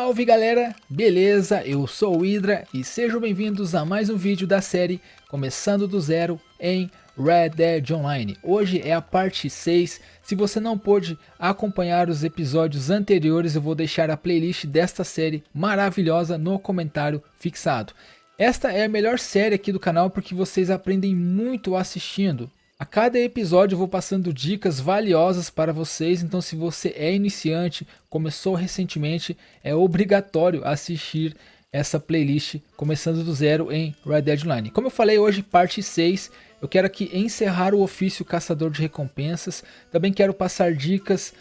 Salve galera, beleza? Eu sou o Hydra e sejam bem-vindos a mais um vídeo da série Começando do Zero em Red Dead Online. Hoje é a parte 6, se você não pôde acompanhar os episódios anteriores eu vou deixar a playlist desta série maravilhosa no comentário fixado. Esta é a melhor série aqui do canal porque vocês aprendem muito assistindo. A cada episódio eu vou passando dicas valiosas para vocês, então se você é iniciante, começou recentemente, é obrigatório assistir essa playlist Começando do Zero em Red Dead Online. Como eu falei hoje, parte 6, eu quero aqui encerrar o ofício Caçador de Recompensas, também quero passar dicas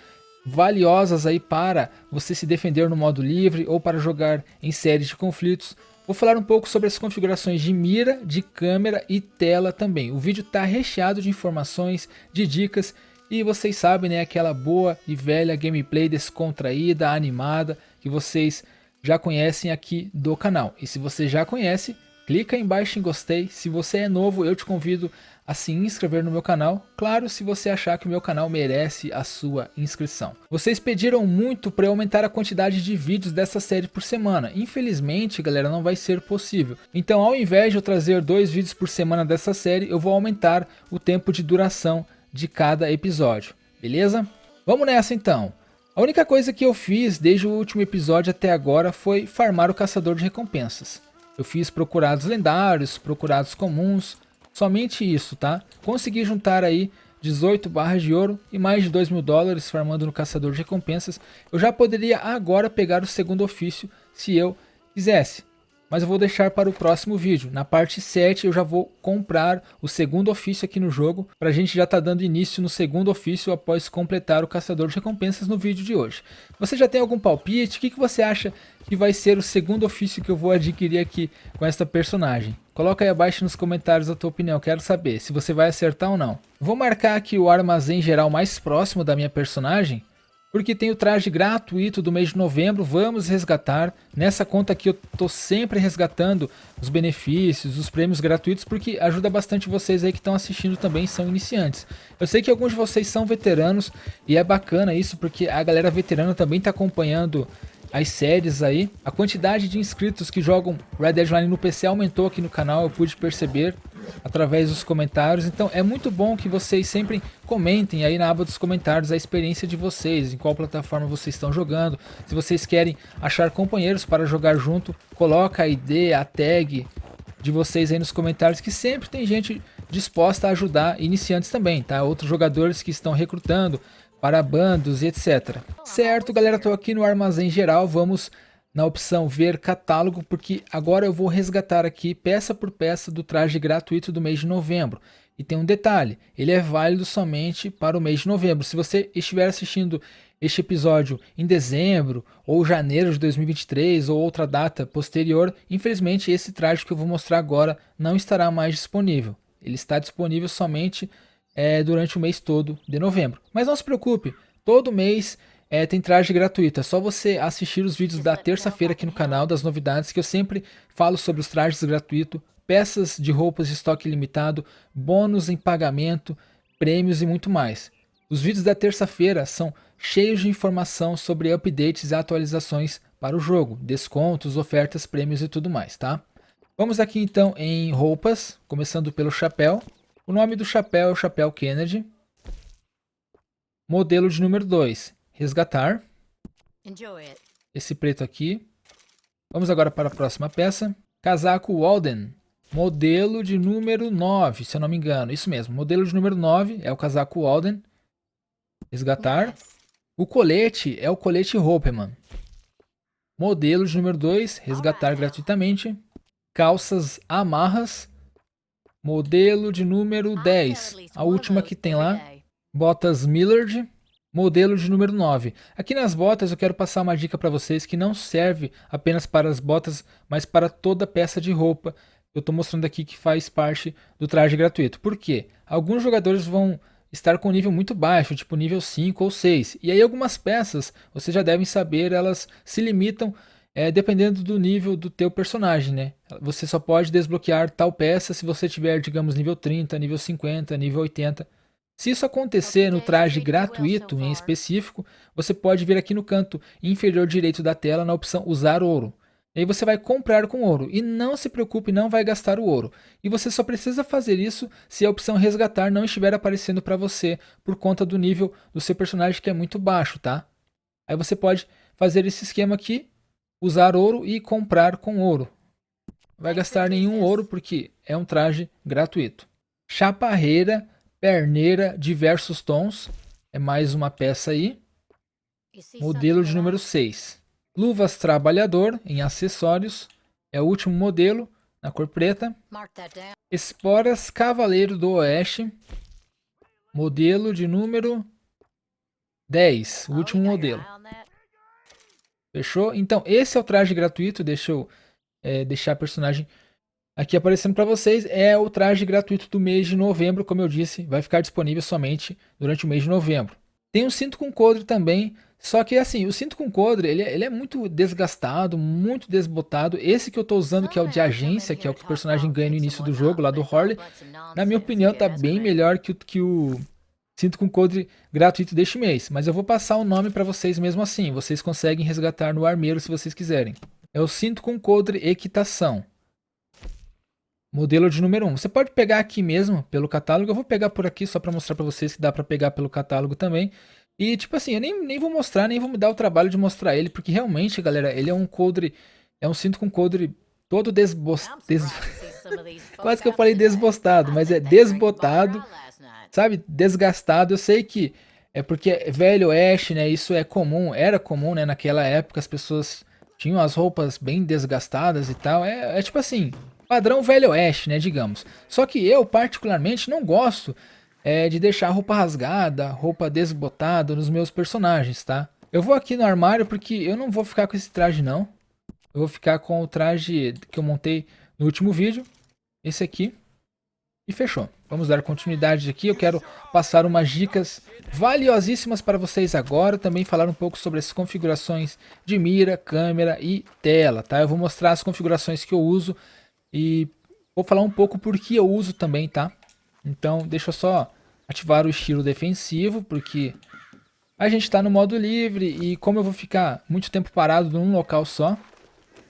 valiosas aí para você se defender no modo livre ou para jogar em séries de conflitos. Vou falar um pouco sobre as configurações de mira, de câmera e tela também. O vídeo está recheado de informações, de dicas e vocês sabem, né, aquela boa e velha gameplay descontraída, animada, que vocês já conhecem aqui do canal. E se você já conhece, clica aí embaixo em gostei. Se você é novo, eu te convido a se inscrever no meu canal. Claro, se você achar que o meu canal merece a sua inscrição. Vocês pediram muito para eu aumentar a quantidade de vídeos dessa série por semana. Infelizmente, galera, não vai ser possível. Então, ao invés de eu trazer 2 vídeos por semana dessa série, eu vou aumentar o tempo de duração de cada episódio. Beleza? Vamos nessa então. A única coisa que eu fiz desde o último episódio até agora foi farmar o caçador de recompensas. Eu fiz procurados lendários, procurados comuns, somente isso, tá? Consegui juntar aí 18 barras de ouro e mais de 2 mil dólares farmando no caçador de recompensas. Eu já poderia agora pegar o segundo ofício se eu quisesse. Mas eu vou deixar para o próximo vídeo. Na parte 7 eu já vou comprar o segundo ofício aqui no jogo. Para a gente já tá dando início no segundo ofício após completar o caçador de recompensas no vídeo de hoje. Você já tem algum palpite? O que você acha que vai ser o segundo ofício que eu vou adquirir aqui com esta personagem? Coloca aí abaixo nos comentários a tua opinião, quero saber se você vai acertar ou não. Vou marcar aqui o armazém geral mais próximo da minha personagem, porque tem o traje gratuito do mês de novembro, vamos resgatar. Nessa conta aqui eu tô sempre resgatando os benefícios, os prêmios gratuitos, porque ajuda bastante vocês aí que estão assistindo também, são iniciantes. Eu sei que alguns de vocês são veteranos e é bacana isso, porque a galera veterana também tá acompanhando as séries aí. A quantidade de inscritos que jogam Red Dead Online no PC aumentou aqui no canal, eu pude perceber através dos comentários. Então é muito bom que vocês sempre comentem aí na aba dos comentários a experiência de vocês, em qual plataforma vocês estão jogando. Se vocês querem achar companheiros para jogar junto, coloca a ID, a tag de vocês aí nos comentários, que sempre tem gente disposta a ajudar iniciantes também, tá? Outros jogadores que estão recrutando para bandos e etc. Certo, galera, tô aqui no armazém geral, vamos na opção ver catálogo, porque agora eu vou resgatar aqui peça por peça do traje gratuito do mês de novembro. E tem um detalhe, ele é válido somente para o mês de novembro. Se você estiver assistindo este episódio em dezembro ou janeiro de 2023 ou outra data posterior, infelizmente esse traje que eu vou mostrar agora não estará mais disponível. Ele está disponível somente durante o mês todo de novembro. Mas não se preocupe, todo mês tem traje gratuito. É só você assistir os vídeos da terça-feira aqui no canal, das novidades, que eu sempre falo sobre os trajes gratuitos, peças de roupas de estoque limitado, bônus em pagamento, prêmios e muito mais. Os vídeos da terça-feira são cheios de informação sobre updates e atualizações para o jogo, descontos, ofertas, prêmios e tudo mais, tá? Vamos aqui então em roupas, começando pelo chapéu. O nome do chapéu é o chapéu Kennedy. Modelo de número 2, resgatar. Esse preto aqui. Vamos agora para a próxima peça. Casaco Walden. Modelo de número 9, se eu não me engano. Isso mesmo, modelo de número 9 é o casaco Walden. Resgatar. O colete é o colete Hopperman. Modelo de número 2, resgatar gratuitamente. Calças amarras. Modelo de número 10, a última que tem lá. Botas Millard, modelo de número 9. Aqui nas botas eu quero passar uma dica para vocês que não serve apenas para as botas, mas para toda peça de roupa. Eu estou mostrando aqui que faz parte do traje gratuito. Por quê? Alguns jogadores vão estar com nível muito baixo, tipo nível 5 ou 6. E aí algumas peças, vocês já devem saber, elas se limitam dependendo do nível do teu personagem, né? Você só pode desbloquear tal peça se você tiver, digamos, nível 30, nível 50, nível 80. Se isso acontecer no traje gratuito em específico, você pode vir aqui no canto inferior direito da tela na opção usar ouro. E aí você vai comprar com ouro e não se preocupe, não vai gastar o ouro. E você só precisa fazer isso se a opção resgatar não estiver aparecendo para você por conta do nível do seu personagem que é muito baixo, tá? Aí você pode fazer esse esquema aqui, usar ouro e comprar com ouro. Não vai gastar nenhum ouro porque é um traje gratuito. Chaparreira, perneira, diversos tons. É mais uma peça aí. Modelo de número 6. Luvas trabalhador em acessórios. É o último modelo na cor preta. Esporas Cavaleiro do Oeste. Modelo de número 10. O último modelo. Fechou? Então esse é o traje gratuito. Deixa eu deixar a personagem aqui aparecendo para vocês. É o traje gratuito do mês de novembro, como eu disse. Vai ficar disponível somente durante o mês de novembro. Tem um cinto com coldre também. Só que assim, o cinto com coldre, ele é muito desgastado, muito desbotado. Esse que eu tô usando, que é o de agência, que é o que o personagem ganha no início do jogo, lá do Horley, na minha opinião, tá bem melhor que o cinto com coldre gratuito deste mês. Mas eu vou passar o nome para vocês mesmo assim. Vocês conseguem resgatar no armeiro se vocês quiserem. É o cinto com coldre equitação. Modelo de número 1. Você pode pegar aqui mesmo, pelo catálogo. Eu vou pegar por aqui só para mostrar para vocês que dá para pegar pelo catálogo também. E tipo assim, eu nem vou mostrar, nem vou me dar o trabalho de mostrar ele, porque realmente, galera, ele é um coldre, é um cinto com coldre todo quase que eu falei desbostado, mas é desbotado, sabe, desgastado. Eu sei que é porque é velho oeste, né, isso é comum, era comum, né, naquela época as pessoas tinham as roupas bem desgastadas e tal, é tipo assim, padrão velho oeste, né, digamos. Só que eu particularmente não gosto de deixar roupa rasgada, roupa desbotada nos meus personagens, tá? Eu vou aqui no armário porque eu não vou ficar com esse traje não. Eu vou ficar com o traje que eu montei no último vídeo. Esse aqui. E fechou. Vamos dar continuidade aqui. Eu quero passar umas dicas valiosíssimas para vocês agora. Também falar um pouco sobre as configurações de mira, câmera e tela, tá? Eu vou mostrar as configurações que eu uso e vou falar um pouco por que eu uso também, tá? Então, deixa eu só ativar o estilo defensivo, porque a gente está no modo livre e como eu vou ficar muito tempo parado num local só,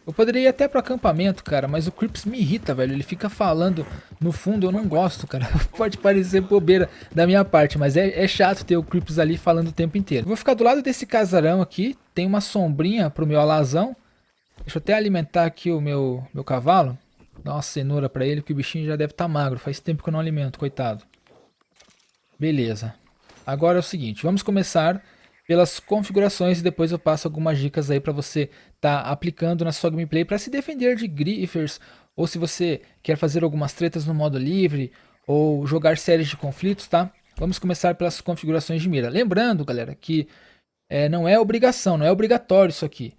eu poderia ir até pro acampamento, cara, mas o Creeps me irrita, velho. Ele fica falando no fundo, eu não gosto, cara. Pode parecer bobeira da minha parte, mas é chato ter o Creeps ali falando o tempo inteiro. Eu vou ficar do lado desse casarão aqui, tem uma sombrinha pro meu alazão. Deixa eu até alimentar aqui o meu cavalo. Dá uma cenoura pra ele, porque o bichinho já deve estar magro. Faz tempo que eu não alimento, coitado. Beleza. Agora é o seguinte, vamos começar pelas configurações e depois eu passo algumas dicas aí para você estar aplicando na sua gameplay para se defender de griefers, ou se você quer fazer algumas tretas no modo livre, ou jogar séries de conflitos, tá? Vamos começar pelas configurações de mira. Lembrando, galera, que não é obrigação, não é obrigatório isso aqui.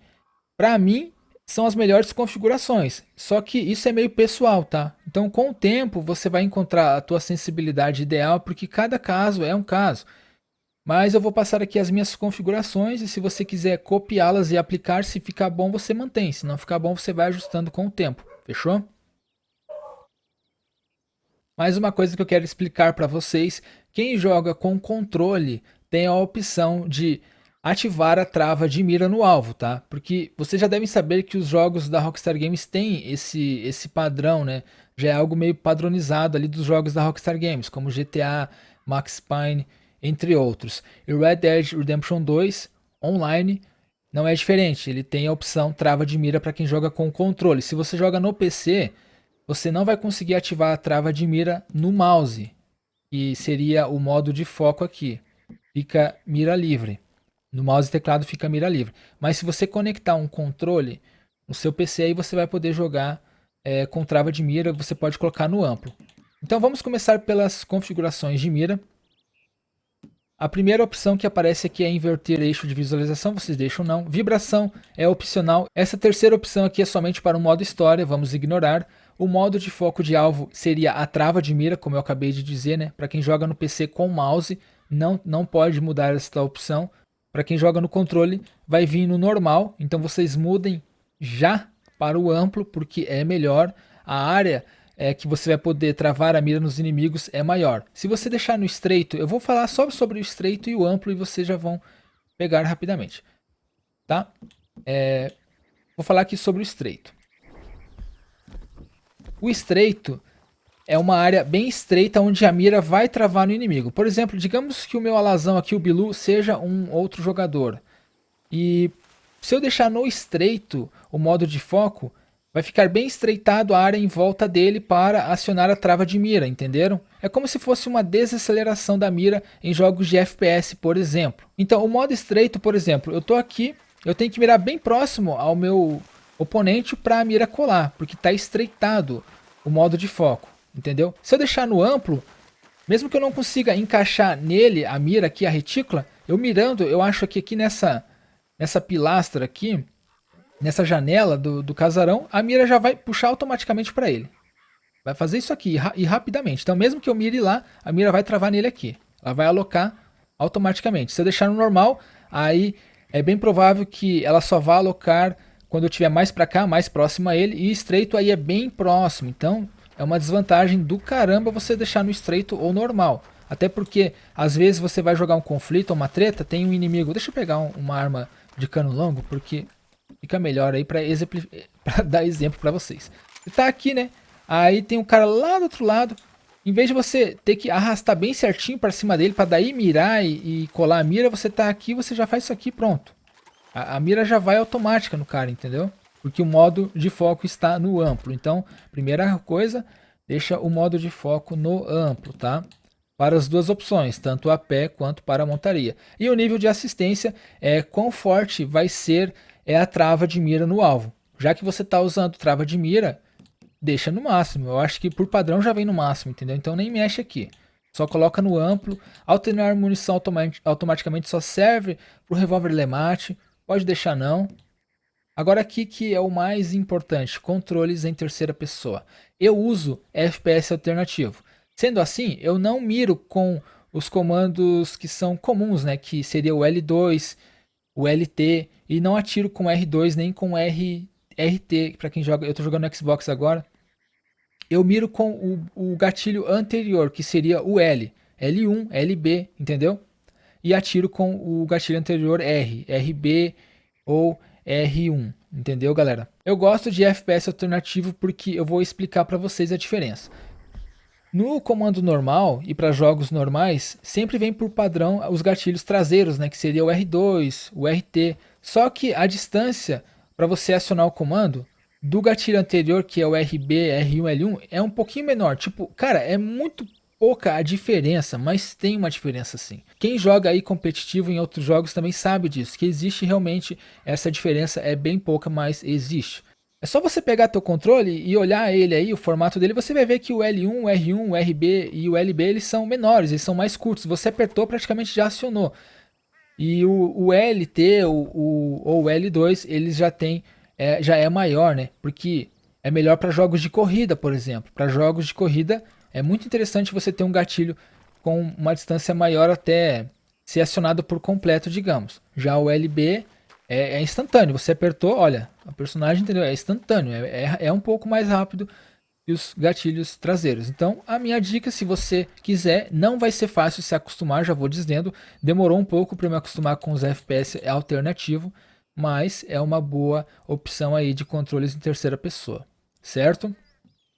Para mim, são as melhores configurações, só que isso é meio pessoal, tá? Então com o tempo você vai encontrar a tua sensibilidade ideal, porque cada caso é um caso. Mas eu vou passar aqui as minhas configurações e se você quiser copiá-las e aplicar, se ficar bom você mantém, se não ficar bom você vai ajustando com o tempo, fechou? Mais uma coisa que eu quero explicar para vocês, quem joga com controle tem a opção de ativar a trava de mira no alvo, tá? Porque vocês já devem saber que os jogos da Rockstar Games têm esse padrão, né? Já é algo meio padronizado ali dos jogos da Rockstar Games, como GTA, Max Payne, entre outros. E Red Dead Redemption 2 online não é diferente, ele tem a opção trava de mira para quem joga com controle. Se você joga no PC, você não vai conseguir ativar a trava de mira no mouse, que seria o modo de foco aqui. Fica mira livre. No mouse e teclado fica mira livre. Mas se você conectar um controle no seu PC, aí você vai poder jogar com trava de mira, você pode colocar no amplo. Então vamos começar pelas configurações de mira. A primeira opção que aparece aqui é inverter eixo de visualização, vocês deixam não. Vibração é opcional. Essa terceira opção aqui é somente para o modo história, vamos ignorar. O modo de foco de alvo seria a trava de mira, como eu acabei de dizer, né? Para quem joga no PC com mouse, não pode mudar esta opção. Para quem joga no controle, vai vir no normal. Então vocês mudem já para o amplo, porque é melhor. A área que você vai poder travar a mira nos inimigos é maior. Se você deixar no estreito, eu vou falar só sobre o estreito e o amplo e vocês já vão pegar rapidamente, tá? Vou falar aqui sobre o estreito. O estreito é uma área bem estreita onde a mira vai travar no inimigo. Por exemplo, digamos que o meu alazão aqui, o Bilu, seja um outro jogador. E se eu deixar no estreito o modo de foco, vai ficar bem estreitado a área em volta dele para acionar a trava de mira, entenderam? É como se fosse uma desaceleração da mira em jogos de FPS, por exemplo. Então, o modo estreito, por exemplo, eu tô aqui, eu tenho que mirar bem próximo ao meu oponente para a mira colar, porque está estreitado o modo de foco, entendeu? Se eu deixar no amplo, mesmo que eu não consiga encaixar nele a mira aqui, a retícula, eu mirando, eu acho que aqui nessa pilastra aqui, nessa janela do casarão, a mira já vai puxar automaticamente para ele. Vai fazer isso aqui e rapidamente. Então mesmo que eu mire lá, a mira vai travar nele aqui. Ela vai alocar automaticamente. Se eu deixar no normal, aí é bem provável que ela só vá alocar quando eu estiver mais para cá, mais próximo a ele. E estreito aí é bem próximo. Então é uma desvantagem do caramba você deixar no estreito ou normal. Até porque às vezes você vai jogar um conflito ou uma treta, tem um inimigo. Deixa eu pegar uma arma de cano longo, porque fica melhor aí para dar exemplo para vocês. Você tá aqui, né? Aí tem um cara lá do outro lado. Em vez de você ter que arrastar bem certinho para cima dele para daí mirar e colar a mira, você tá aqui, você já faz isso aqui, pronto. A mira já vai automática no cara, entendeu? Porque o modo de foco está no amplo. Então, primeira coisa, deixa o modo de foco no amplo, tá? Para as duas opções, tanto a pé quanto para a montaria. E o nível de assistência é quão forte vai ser a trava de mira no alvo. Já que você está usando trava de mira, deixa no máximo. Eu acho que por padrão já vem no máximo, entendeu? Então nem mexe aqui. Só coloca no amplo. Alternar munição automaticamente só serve para o revólver LeMat. Pode deixar não. Agora aqui que é o mais importante, controles em terceira pessoa. Eu uso FPS alternativo. Sendo assim, eu não miro com os comandos que são comuns, né? Que seria o L2, o LT, e não atiro com R2 nem com RT, para quem joga, eu estou jogando no Xbox agora. Eu miro com o gatilho anterior, que seria o L, L1, LB, entendeu? E atiro com o gatilho anterior R, RB ou R1, entendeu, galera? Eu gosto de FPS alternativo porque eu vou explicar para vocês a diferença. No comando normal e para jogos normais, sempre vem por padrão os gatilhos traseiros, né, que seria o R2, o RT. Só que a distância para você acionar o comando do gatilho anterior, que é o RB, R1, L1, é um pouquinho menor. Tipo, cara, é muito pouca a diferença, mas tem uma diferença sim. Quem joga aí competitivo em outros jogos também sabe disso, que existe realmente essa diferença, é bem pouca, mas existe. É só você pegar teu controle e olhar ele aí, o formato dele, você vai ver que o L1, o R1, o RB e o LB eles são menores, eles são mais curtos. Você apertou, praticamente já acionou. E o LT ou o L2, eles já tem, já é maior, né? Porque é melhor para jogos de corrida, por exemplo. Para jogos de corrida é muito interessante você ter um gatilho com uma distância maior até ser acionado por completo, digamos. Já o LB é instantâneo, você apertou, olha, a personagem, entendeu? É instantâneo, é um pouco mais rápido que os gatilhos traseiros. Então, a minha dica, se você quiser, não vai ser fácil se acostumar, já vou dizendo. Demorou um pouco para me acostumar com os FPS alternativo, mas é uma boa opção aí de controles em terceira pessoa, certo?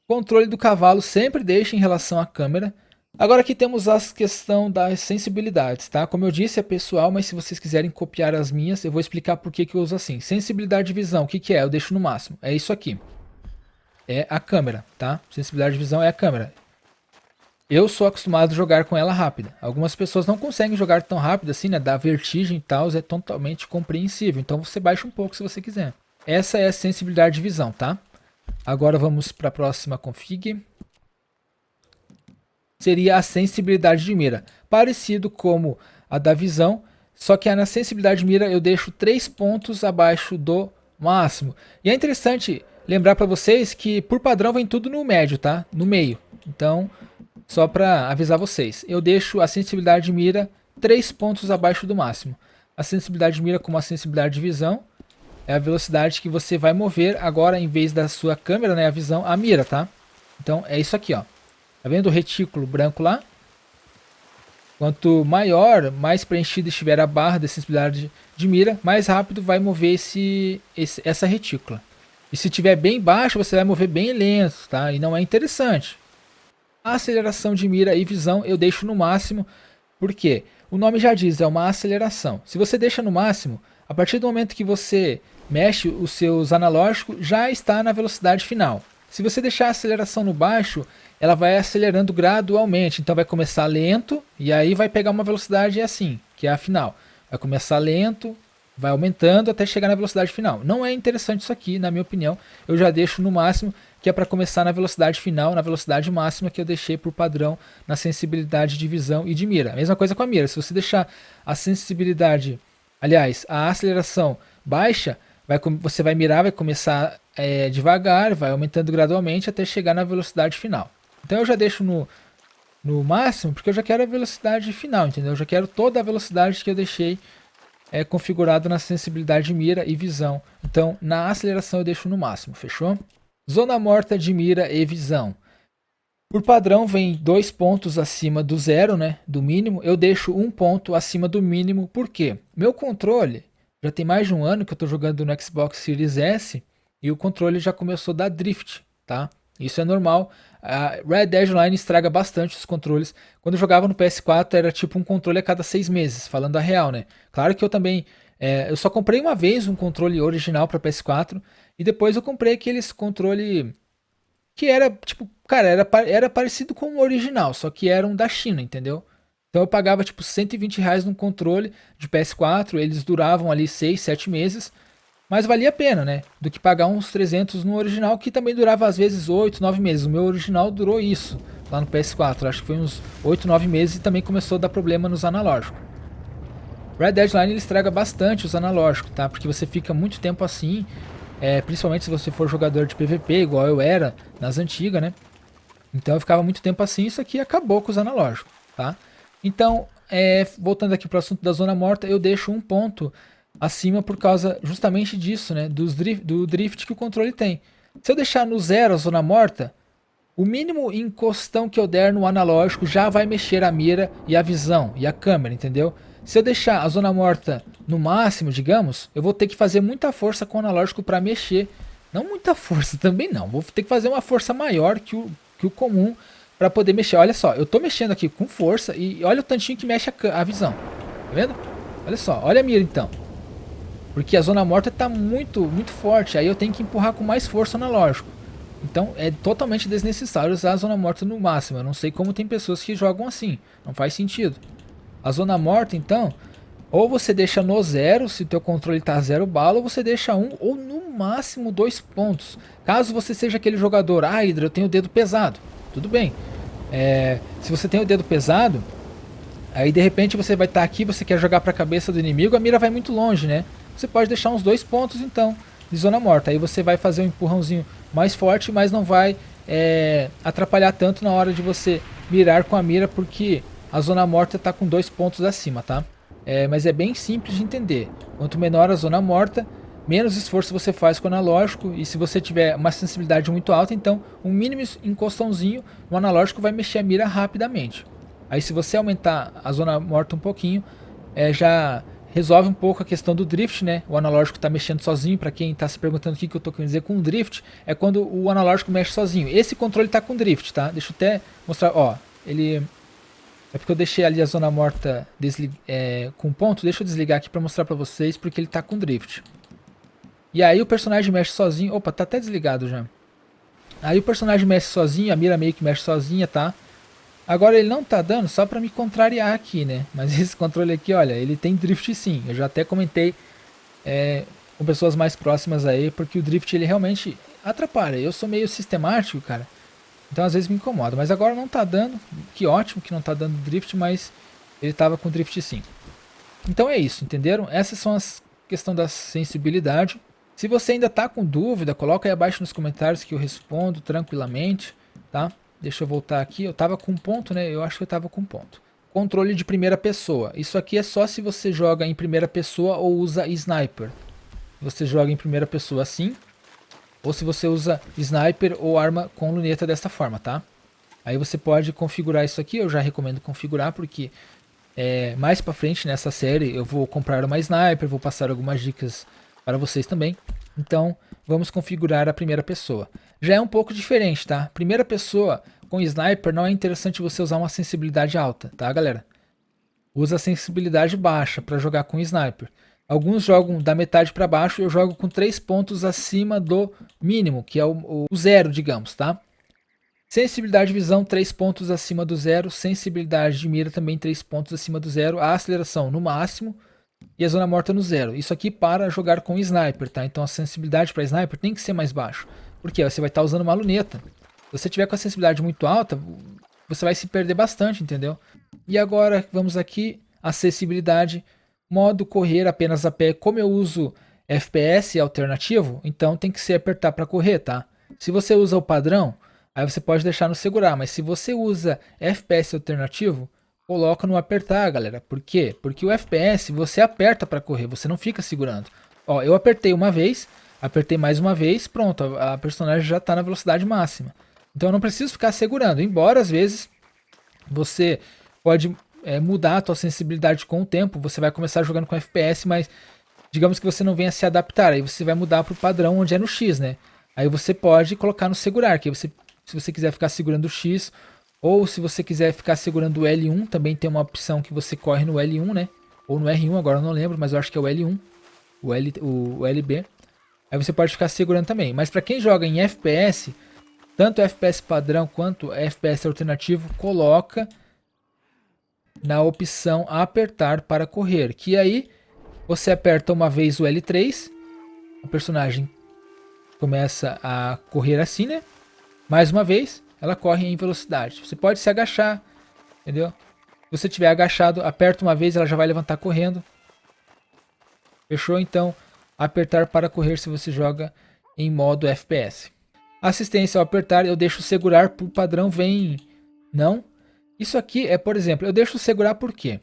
Controle do cavalo sempre deixa em relação à câmera. Agora aqui temos a questão das sensibilidades, tá? Como eu disse, é pessoal, mas se vocês quiserem copiar as minhas, eu vou explicar por que eu uso assim. Sensibilidade de visão, o que é? Eu deixo no máximo. É isso aqui. É a câmera, tá? Sensibilidade de visão é a câmera. Eu sou acostumado a jogar com ela rápida. Algumas pessoas não conseguem jogar tão rápido assim, né? Dá vertigem e tal, é totalmente compreensível. Então você baixa um pouco se você quiser. Essa é a sensibilidade de visão, tá? Agora vamos para a próxima config. Seria a sensibilidade de mira, parecido como a da visão, só que na sensibilidade de mira eu deixo 3 pontos abaixo do máximo. E é interessante lembrar para vocês que por padrão vem tudo no médio, tá? No meio. Então, só para avisar vocês, eu deixo a sensibilidade de mira 3 pontos abaixo do máximo. A sensibilidade de mira como a sensibilidade de visão é a velocidade que você vai mover agora em vez da sua câmera, né, a visão, a mira, tá? Então é isso aqui, ó. Tá vendo o retículo branco lá? Quanto maior, mais preenchida estiver a barra de sensibilidade de mira, mais rápido vai mover essa retícula. E se estiver bem baixo, você vai mover bem lento, tá? E não é interessante. A aceleração de mira e visão eu deixo no máximo, porque o nome já diz, é uma aceleração. Se você deixa no máximo, a partir do momento que você mexe os seus analógicos, já está na velocidade final. Se você deixar a aceleração no baixo, ela vai acelerando gradualmente. Então vai começar lento e aí vai pegar uma velocidade assim, que é a final. Vai começar lento, vai aumentando até chegar na velocidade final. Não é interessante isso aqui, na minha opinião. Eu já deixo no máximo, que é para começar na velocidade final, na velocidade máxima que eu deixei por padrão na sensibilidade de visão e de mira. A mesma coisa com a mira. Se você deixar a sensibilidade, aliás, a aceleração baixa, você vai mirar, vai começar devagar, vai aumentando gradualmente até chegar na velocidade final. Então eu já deixo no máximo, porque eu já quero a velocidade final, entendeu? Eu já quero toda a velocidade que eu deixei configurado na sensibilidade de mira e visão. Então na aceleração eu deixo no máximo, fechou? Zona morta de mira e visão. Por padrão vem 2 pontos acima do zero, né? Do mínimo. Eu deixo 1 ponto acima do mínimo, por quê? Meu controle já tem mais de um ano que eu estou jogando no Xbox Series S e o controle já começou a dar drift, tá? Isso é normal. A Red Dead Online estraga bastante os controles. Quando eu jogava no PS4 era tipo um controle a cada 6 meses, falando a real, né? Claro que eu também... eu só comprei uma vez um controle original para PS4 e depois eu comprei aqueles controle que era tipo, cara, era parecido com o original, só que eram da China, entendeu? Então eu pagava tipo R$ 120 num controle de PS4, eles duravam ali 6, 7 meses, mas valia a pena, né? Do que pagar uns 300 no original, que também durava às vezes 8, 9 meses. O meu original durou isso lá no PS4, acho que foi uns 8, 9 meses e também começou a dar problema nos analógicos. Red Dead Online ele estraga bastante os analógicos, tá? Porque você fica muito tempo assim, principalmente se você for jogador de PVP, igual eu era nas antigas, né? Então eu ficava muito tempo assim, isso aqui acabou com os analógicos, tá? Então, voltando aqui para o assunto da zona morta, eu deixo 1 ponto acima por causa justamente disso, né? Do drift que o controle tem. Se eu deixar no zero a zona morta, o mínimo encostão que eu der no analógico já vai mexer a mira e a visão e a câmera, entendeu? Se eu deixar a zona morta no máximo, digamos, eu vou ter que fazer muita força com o analógico para mexer. Não muita força também não, vou ter que fazer uma força maior que o comum para poder mexer. Olha só, eu tô mexendo aqui com força e olha o tantinho que mexe a visão. Tá vendo? Olha só, olha a mira então. Porque a zona morta tá muito forte, aí eu tenho que empurrar com mais força o analógico. Então é totalmente desnecessário usar a zona morta no máximo. Eu não sei como tem pessoas que jogam assim, não faz sentido. A zona morta então, ou você deixa no zero, se o teu controle tá 0 bala, ou você deixa 1 ou no máximo 2 pontos. Caso você seja aquele jogador, Hydra, eu tenho o dedo pesado, tudo bem. Se você tem o dedo pesado, aí de repente você vai estar aqui, você quer jogar para a cabeça do inimigo, a mira vai muito longe, né? Você pode deixar uns 2 pontos então de zona morta. Aí você vai fazer um empurrãozinho mais forte, mas não vai atrapalhar tanto na hora de você mirar com a mira, porque a zona morta está com 2 pontos acima, tá? Mas é bem simples de entender. Quanto menor a zona morta, menos esforço você faz com o analógico. E se você tiver uma sensibilidade muito alta, então um mínimo encostãozinho no analógico vai mexer a mira rapidamente. Aí se você aumentar a zona morta um pouquinho, já resolve um pouco a questão do drift, né? O analógico está mexendo sozinho. Para quem está se perguntando o que eu estou querendo dizer com drift, é quando o analógico mexe sozinho. Esse controle está com drift, tá? Deixa eu até mostrar, ó, ele... É porque eu deixei ali a zona morta com ponto. Deixa eu desligar aqui para mostrar para vocês, porque ele está com drift. E aí o personagem mexe sozinho. Opa, tá até desligado já. Aí o personagem mexe sozinho, a mira meio que mexe sozinha, tá? Agora ele não tá dando, só pra me contrariar aqui, né? Mas esse controle aqui, olha, ele tem drift sim. Eu já até comentei com pessoas mais próximas aí, porque o drift ele realmente atrapalha. Eu sou meio sistemático, cara. Então às vezes me incomoda. Mas agora não tá dando. Que ótimo que não tá dando drift, mas ele tava com drift sim. Então é isso, entenderam? Essas são as questões da sensibilidade. Se você ainda tá com dúvida, coloca aí abaixo nos comentários que eu respondo tranquilamente, tá? Deixa eu voltar aqui, eu tava com ponto, né? Eu acho que eu tava com ponto. Controle de primeira pessoa. Isso aqui é só se você joga em primeira pessoa ou usa sniper. Você joga em primeira pessoa assim. ou se você usa sniper ou arma com luneta desta forma, tá? Aí você pode configurar isso aqui, eu já recomendo configurar porque mais pra frente nessa série eu vou comprar uma sniper, vou passar algumas dicas para vocês também. Então vamos configurar a primeira pessoa. Já é um pouco diferente, tá? Primeira pessoa com sniper não é interessante você usar uma sensibilidade alta, tá galera? Usa sensibilidade baixa para jogar com sniper. Alguns jogam da metade para baixo, eu jogo com 3 pontos acima do mínimo, que é o zero, digamos, tá? Sensibilidade de visão 3 pontos acima do zero, sensibilidade de mira também 3 pontos acima do zero, a aceleração no máximo e a zona morta no zero. Isso aqui para jogar com sniper, tá? Então a sensibilidade para sniper tem que ser mais baixo, porque você vai estar usando uma luneta. Se você tiver com a sensibilidade muito alta, você vai se perder bastante, entendeu? E agora vamos aqui, acessibilidade, modo correr apenas a pé. Como eu uso FPS alternativo, então tem que ser apertar para correr, tá? Se você usa o padrão, aí você pode deixar no segurar, mas se você usa FPS alternativo, coloca no apertar, galera. Por quê? Porque o FPS você aperta para correr, você não fica segurando. Ó, eu apertei uma vez, apertei mais uma vez, pronto, a personagem já está na velocidade máxima. Então eu não preciso ficar segurando, embora às vezes você pode mudar a tua sensibilidade com o tempo, você vai começar jogando com FPS, mas digamos que você não venha se adaptar, aí você vai mudar para o padrão onde é no X, né? Aí você pode colocar no segurar, que você, se você quiser ficar segurando o X, ou se você quiser ficar segurando o L1, também tem uma opção que você corre no L1, né? Ou no R1, agora eu não lembro, mas eu acho que é o L1, o LB. Aí você pode ficar segurando também. Mas para quem joga em FPS, tanto FPS padrão quanto FPS alternativo, coloca na opção apertar para correr, que aí você aperta uma vez o L3, o personagem começa a correr assim, né? Mais uma vez, ela corre em velocidade. Você pode se agachar, entendeu? Se você estiver agachado, aperta uma vez, ela já vai levantar correndo. Fechou? Então, apertar para correr se você joga em modo FPS. Assistência ao apertar, eu deixo segurar, por padrão vem não. Isso aqui é, por exemplo, eu deixo segurar por quê?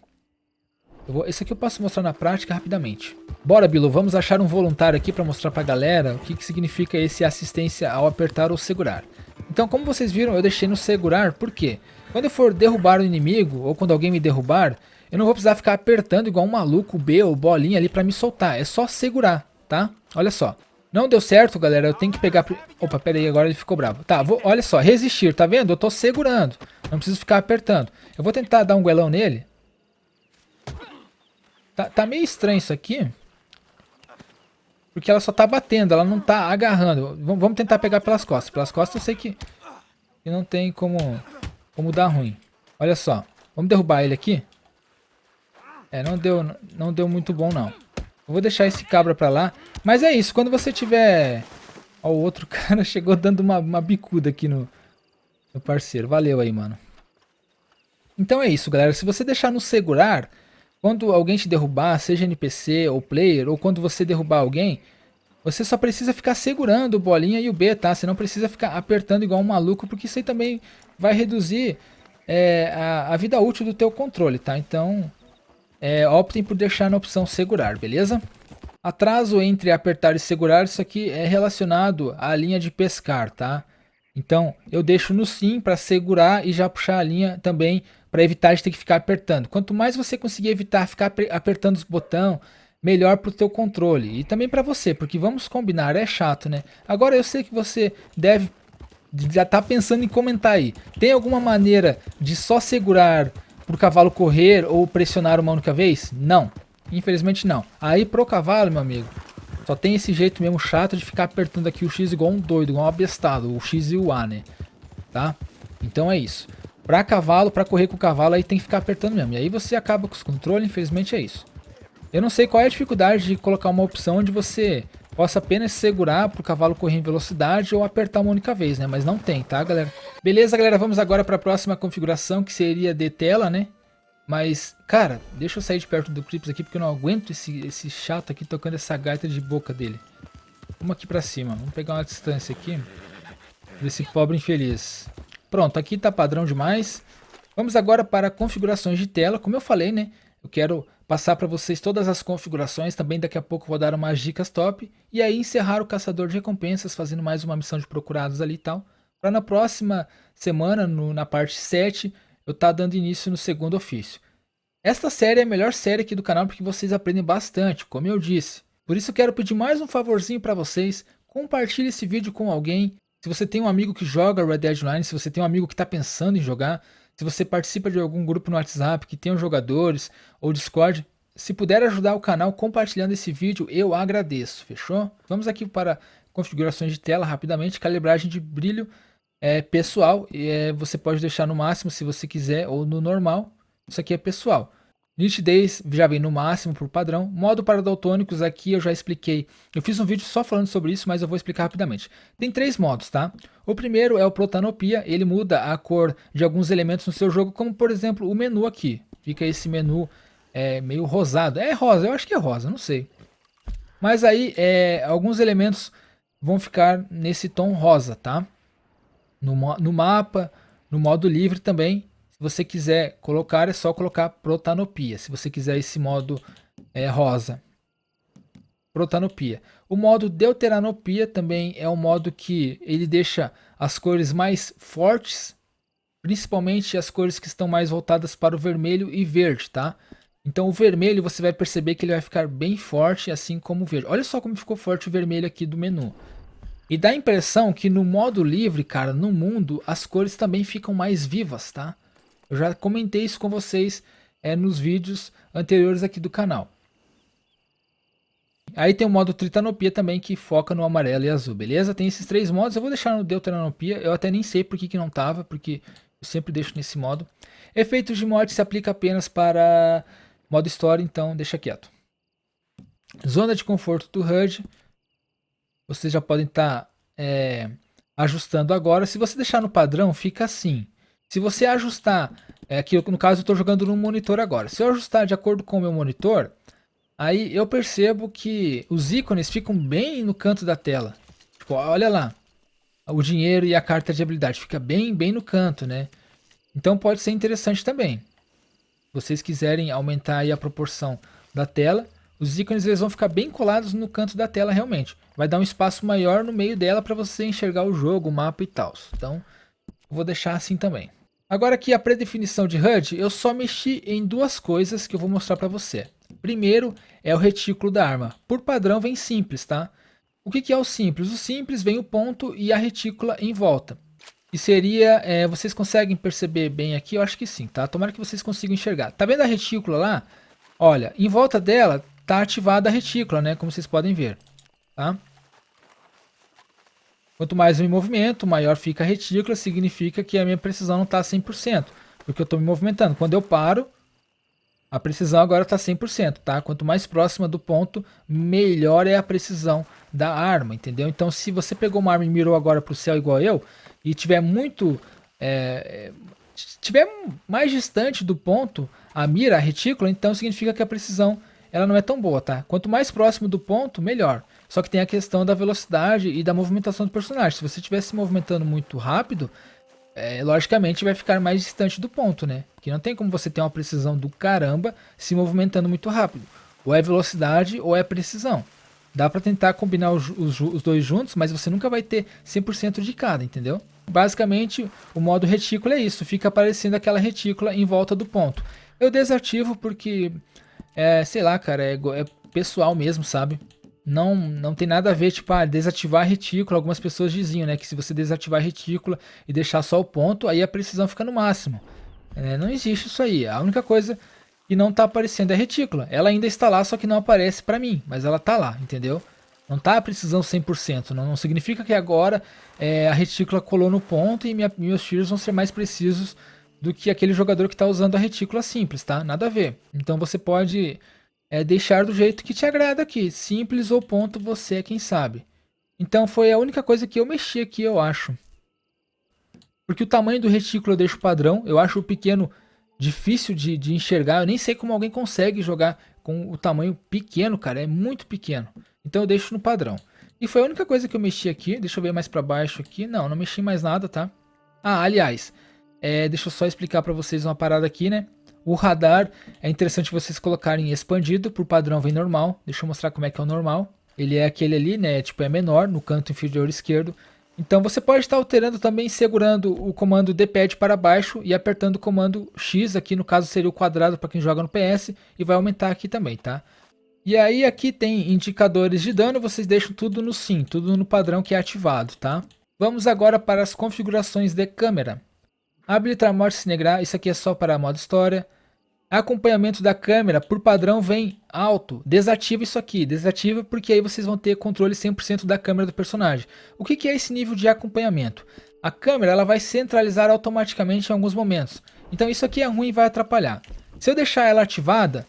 Isso aqui eu posso mostrar na prática rapidamente. Bora, Bilo, vamos achar um voluntário aqui para mostrar pra galera o que significa esse assistência ao apertar ou segurar. Então, como vocês viram, eu deixei no segurar, por quê? Quando eu for derrubar o inimigo, ou quando alguém me derrubar, eu não vou precisar ficar apertando igual um maluco B ou bolinha ali para me soltar. É só segurar, tá? Olha só. Não deu certo, galera, eu tenho que pegar... Opa, pera aí, agora ele ficou bravo. Tá, olha só, resistir, tá vendo? Eu tô segurando, não preciso ficar apertando. Eu vou tentar dar um goelão nele. Tá meio estranho isso aqui. Porque ela só tá batendo, ela não tá agarrando. Vamos tentar pegar pelas costas. Pelas costas eu sei que não tem como dar ruim. Olha só, vamos derrubar ele aqui. Não deu muito bom não. Eu vou deixar esse cabra pra lá. Mas é isso, quando você tiver... Ó, o outro cara chegou dando uma bicuda aqui no parceiro. Valeu aí, mano. Então é isso, galera. Se você deixar no segurar, quando alguém te derrubar, seja NPC ou player, ou quando você derrubar alguém, você só precisa ficar segurando o bolinha e o B, tá? Você não precisa ficar apertando igual um maluco, porque isso aí também vai reduzir a vida útil do teu controle, tá? Então... optem por deixar na opção segurar, beleza? Atraso entre apertar e segurar, isso aqui é relacionado à linha de pescar, tá? Então, eu deixo no sim para segurar e já puxar a linha também para evitar de ter que ficar apertando. Quanto mais você conseguir evitar ficar apertando os botões, melhor para o teu controle. E também para você, porque vamos combinar, é chato, né? Agora eu sei que você deve já tá pensando em comentar aí. Tem alguma maneira de só segurar pro cavalo correr ou pressionar uma única vez? Não, infelizmente não. Aí pro cavalo, meu amigo, só tem esse jeito mesmo chato de ficar apertando aqui o X igual um doido, igual um abestado, o X e o A, né? Tá? Então é isso. Pra cavalo, pra correr com o cavalo, aí tem que ficar apertando mesmo. E aí você acaba com os controles, infelizmente é isso. Eu não sei qual é a dificuldade de colocar uma opção onde você possa apenas segurar pro cavalo correr em velocidade ou apertar uma única vez, né? Mas não tem, tá, galera? Beleza, galera, vamos agora para a próxima configuração, que seria de tela, né? Mas, cara, deixa eu sair de perto do Crips aqui, porque eu não aguento esse chato aqui tocando essa gaita de boca dele. Vamos aqui pra cima, vamos pegar uma distância aqui desse pobre infeliz. Pronto, aqui tá padrão demais. Vamos agora para configurações de tela. Como eu falei, né? Eu quero passar para vocês todas as configurações, também daqui a pouco vou dar umas dicas top, e aí encerrar o caçador de recompensas, fazendo mais uma missão de procurados ali e tal, para na próxima semana, na parte 7, eu tá dando início no segundo ofício. Esta série é a melhor série aqui do canal porque vocês aprendem bastante, como eu disse. Por isso eu quero pedir mais um favorzinho para vocês, compartilhe esse vídeo com alguém. Se você tem um amigo que joga Red Dead Online, se você tem um amigo que está pensando em jogar, se você participa de algum grupo no WhatsApp que tenha jogadores ou Discord, se puder ajudar o canal compartilhando esse vídeo, eu agradeço, fechou? Vamos aqui para configurações de tela rapidamente, calibragem de brilho pessoal, você pode deixar no máximo se você quiser ou no normal, isso aqui é pessoal. Nitidez já vem no máximo por padrão. Modo para daltônicos aqui eu já expliquei. Eu fiz um vídeo só falando sobre isso, mas eu vou explicar rapidamente. Tem 3 modos, tá? O primeiro é o protanopia. Ele muda a cor de alguns elementos no seu jogo, como por exemplo o menu aqui. Fica esse menu meio rosado. É rosa, eu acho que é rosa, não sei. Mas aí alguns elementos vão ficar nesse tom rosa, tá? No mapa, no modo livre também. Se você quiser colocar, é só colocar protanopia. Se você quiser esse modo rosa, protanopia. O modo deuteranopia também é um modo que ele deixa as cores mais fortes, principalmente as cores que estão mais voltadas para o vermelho e verde, tá? Então o vermelho você vai perceber que ele vai ficar bem forte, assim como o verde. Olha só como ficou forte o vermelho aqui do menu. E dá a impressão que no modo livre, cara, no mundo, as cores também ficam mais vivas, tá? Eu já comentei isso com vocês nos vídeos anteriores aqui do canal. Aí tem o modo tritanopia também, que foca no amarelo e azul, beleza? Tem esses 3 modos, eu vou deixar no deuteranopia, eu até nem sei por que não tava, porque eu sempre deixo nesse modo. Efeitos de morte se aplica apenas para modo história, então deixa quieto. Zona de conforto do HUD, vocês já podem estar ajustando agora. Se você deixar no padrão, fica assim. Se você ajustar, aqui no caso eu estou jogando no monitor agora. Se eu ajustar de acordo com o meu monitor, aí eu percebo que os ícones ficam bem no canto da tela. Tipo, olha lá, o dinheiro e a carta de habilidade fica bem no canto, né? Então pode ser interessante também. Se vocês quiserem aumentar aí a proporção da tela, os ícones eles vão ficar bem colados no canto da tela realmente. Vai dar um espaço maior no meio dela para você enxergar o jogo, o mapa e tal. Então, vou deixar assim também. Agora aqui a predefinição de HUD, eu só mexi em 2 coisas que eu vou mostrar para você. Primeiro é o retículo da arma. Por padrão vem simples, tá? O que é o simples? O simples vem o ponto e a retícula em volta. E seria, vocês conseguem perceber bem aqui? Eu acho que sim, tá? Tomara que vocês consigam enxergar. Tá vendo a retícula lá? Olha, em volta dela tá ativada a retícula, né? Como vocês podem ver, tá? Quanto mais eu me movimento, maior fica a retícula, significa que a minha precisão não está 100%, porque eu estou me movimentando. Quando eu paro, a precisão agora está 100%, tá? Quanto mais próxima do ponto, melhor é a precisão da arma, entendeu? Então, se você pegou uma arma e mirou agora para o céu igual eu, e tiver tiver mais distante do ponto, a mira, a retícula, então significa que a precisão ela não é tão boa, tá? Quanto mais próximo do ponto, melhor. Só que tem a questão da velocidade e da movimentação do personagem. Se você estiver se movimentando muito rápido, logicamente vai ficar mais distante do ponto, né? Porque não tem como você ter uma precisão do caramba se movimentando muito rápido. Ou é velocidade ou é precisão. Dá pra tentar combinar os dois juntos, mas você nunca vai ter 100% de cada, entendeu? Basicamente, o modo retícula é isso. Fica aparecendo aquela retícula em volta do ponto. Eu desativo porque, sei lá, cara, é pessoal mesmo, sabe? Não tem nada a ver, tipo, desativar a retícula. Algumas pessoas diziam, né, que se você desativar a retícula e deixar só o ponto, aí a precisão fica no máximo. Não existe isso aí. A única coisa que não tá aparecendo é a retícula. Ela ainda está lá, só que não aparece pra mim, mas ela tá lá, entendeu? Não tá a precisão 100%. Não significa que agora a retícula colou no ponto e meus tiros vão ser mais precisos do que aquele jogador que tá usando a retícula simples, tá? Nada a ver. Então você pode deixar do jeito que te agrada aqui. Simples ou ponto, você é quem sabe. Então foi a única coisa que eu mexi aqui, eu acho. Porque o tamanho do retículo eu deixo padrão. Eu acho o pequeno difícil de enxergar. Eu nem sei como alguém consegue jogar com o tamanho pequeno, cara. É muito pequeno. Então eu deixo no padrão. E foi a única coisa que eu mexi aqui. Deixa eu ver mais pra baixo aqui. Não mexi mais nada, tá? Ah, aliás. Deixa eu só explicar pra vocês uma parada aqui, né? O radar é interessante vocês colocarem expandido, por padrão vem normal. Deixa eu mostrar como é que é o normal. Ele é aquele ali, né? Tipo, é menor no canto inferior esquerdo. Então você pode estar alterando também segurando o comando D-pad para baixo e apertando o comando X, aqui no caso seria o quadrado para quem joga no PS, e vai aumentar aqui também, tá? E aí aqui tem indicadores de dano, vocês deixam tudo no sim, tudo no padrão que é ativado, tá? Vamos agora para as configurações de câmera. Habilitar morte cinegrar, isso aqui é só para modo história. Acompanhamento da câmera, por padrão vem alto. Desativa isso aqui, desativa porque aí vocês vão ter controle 100% da câmera do personagem. O que é esse nível de acompanhamento? A câmera ela vai centralizar automaticamente em alguns momentos. Então isso aqui é ruim e vai atrapalhar. Se eu deixar ela ativada,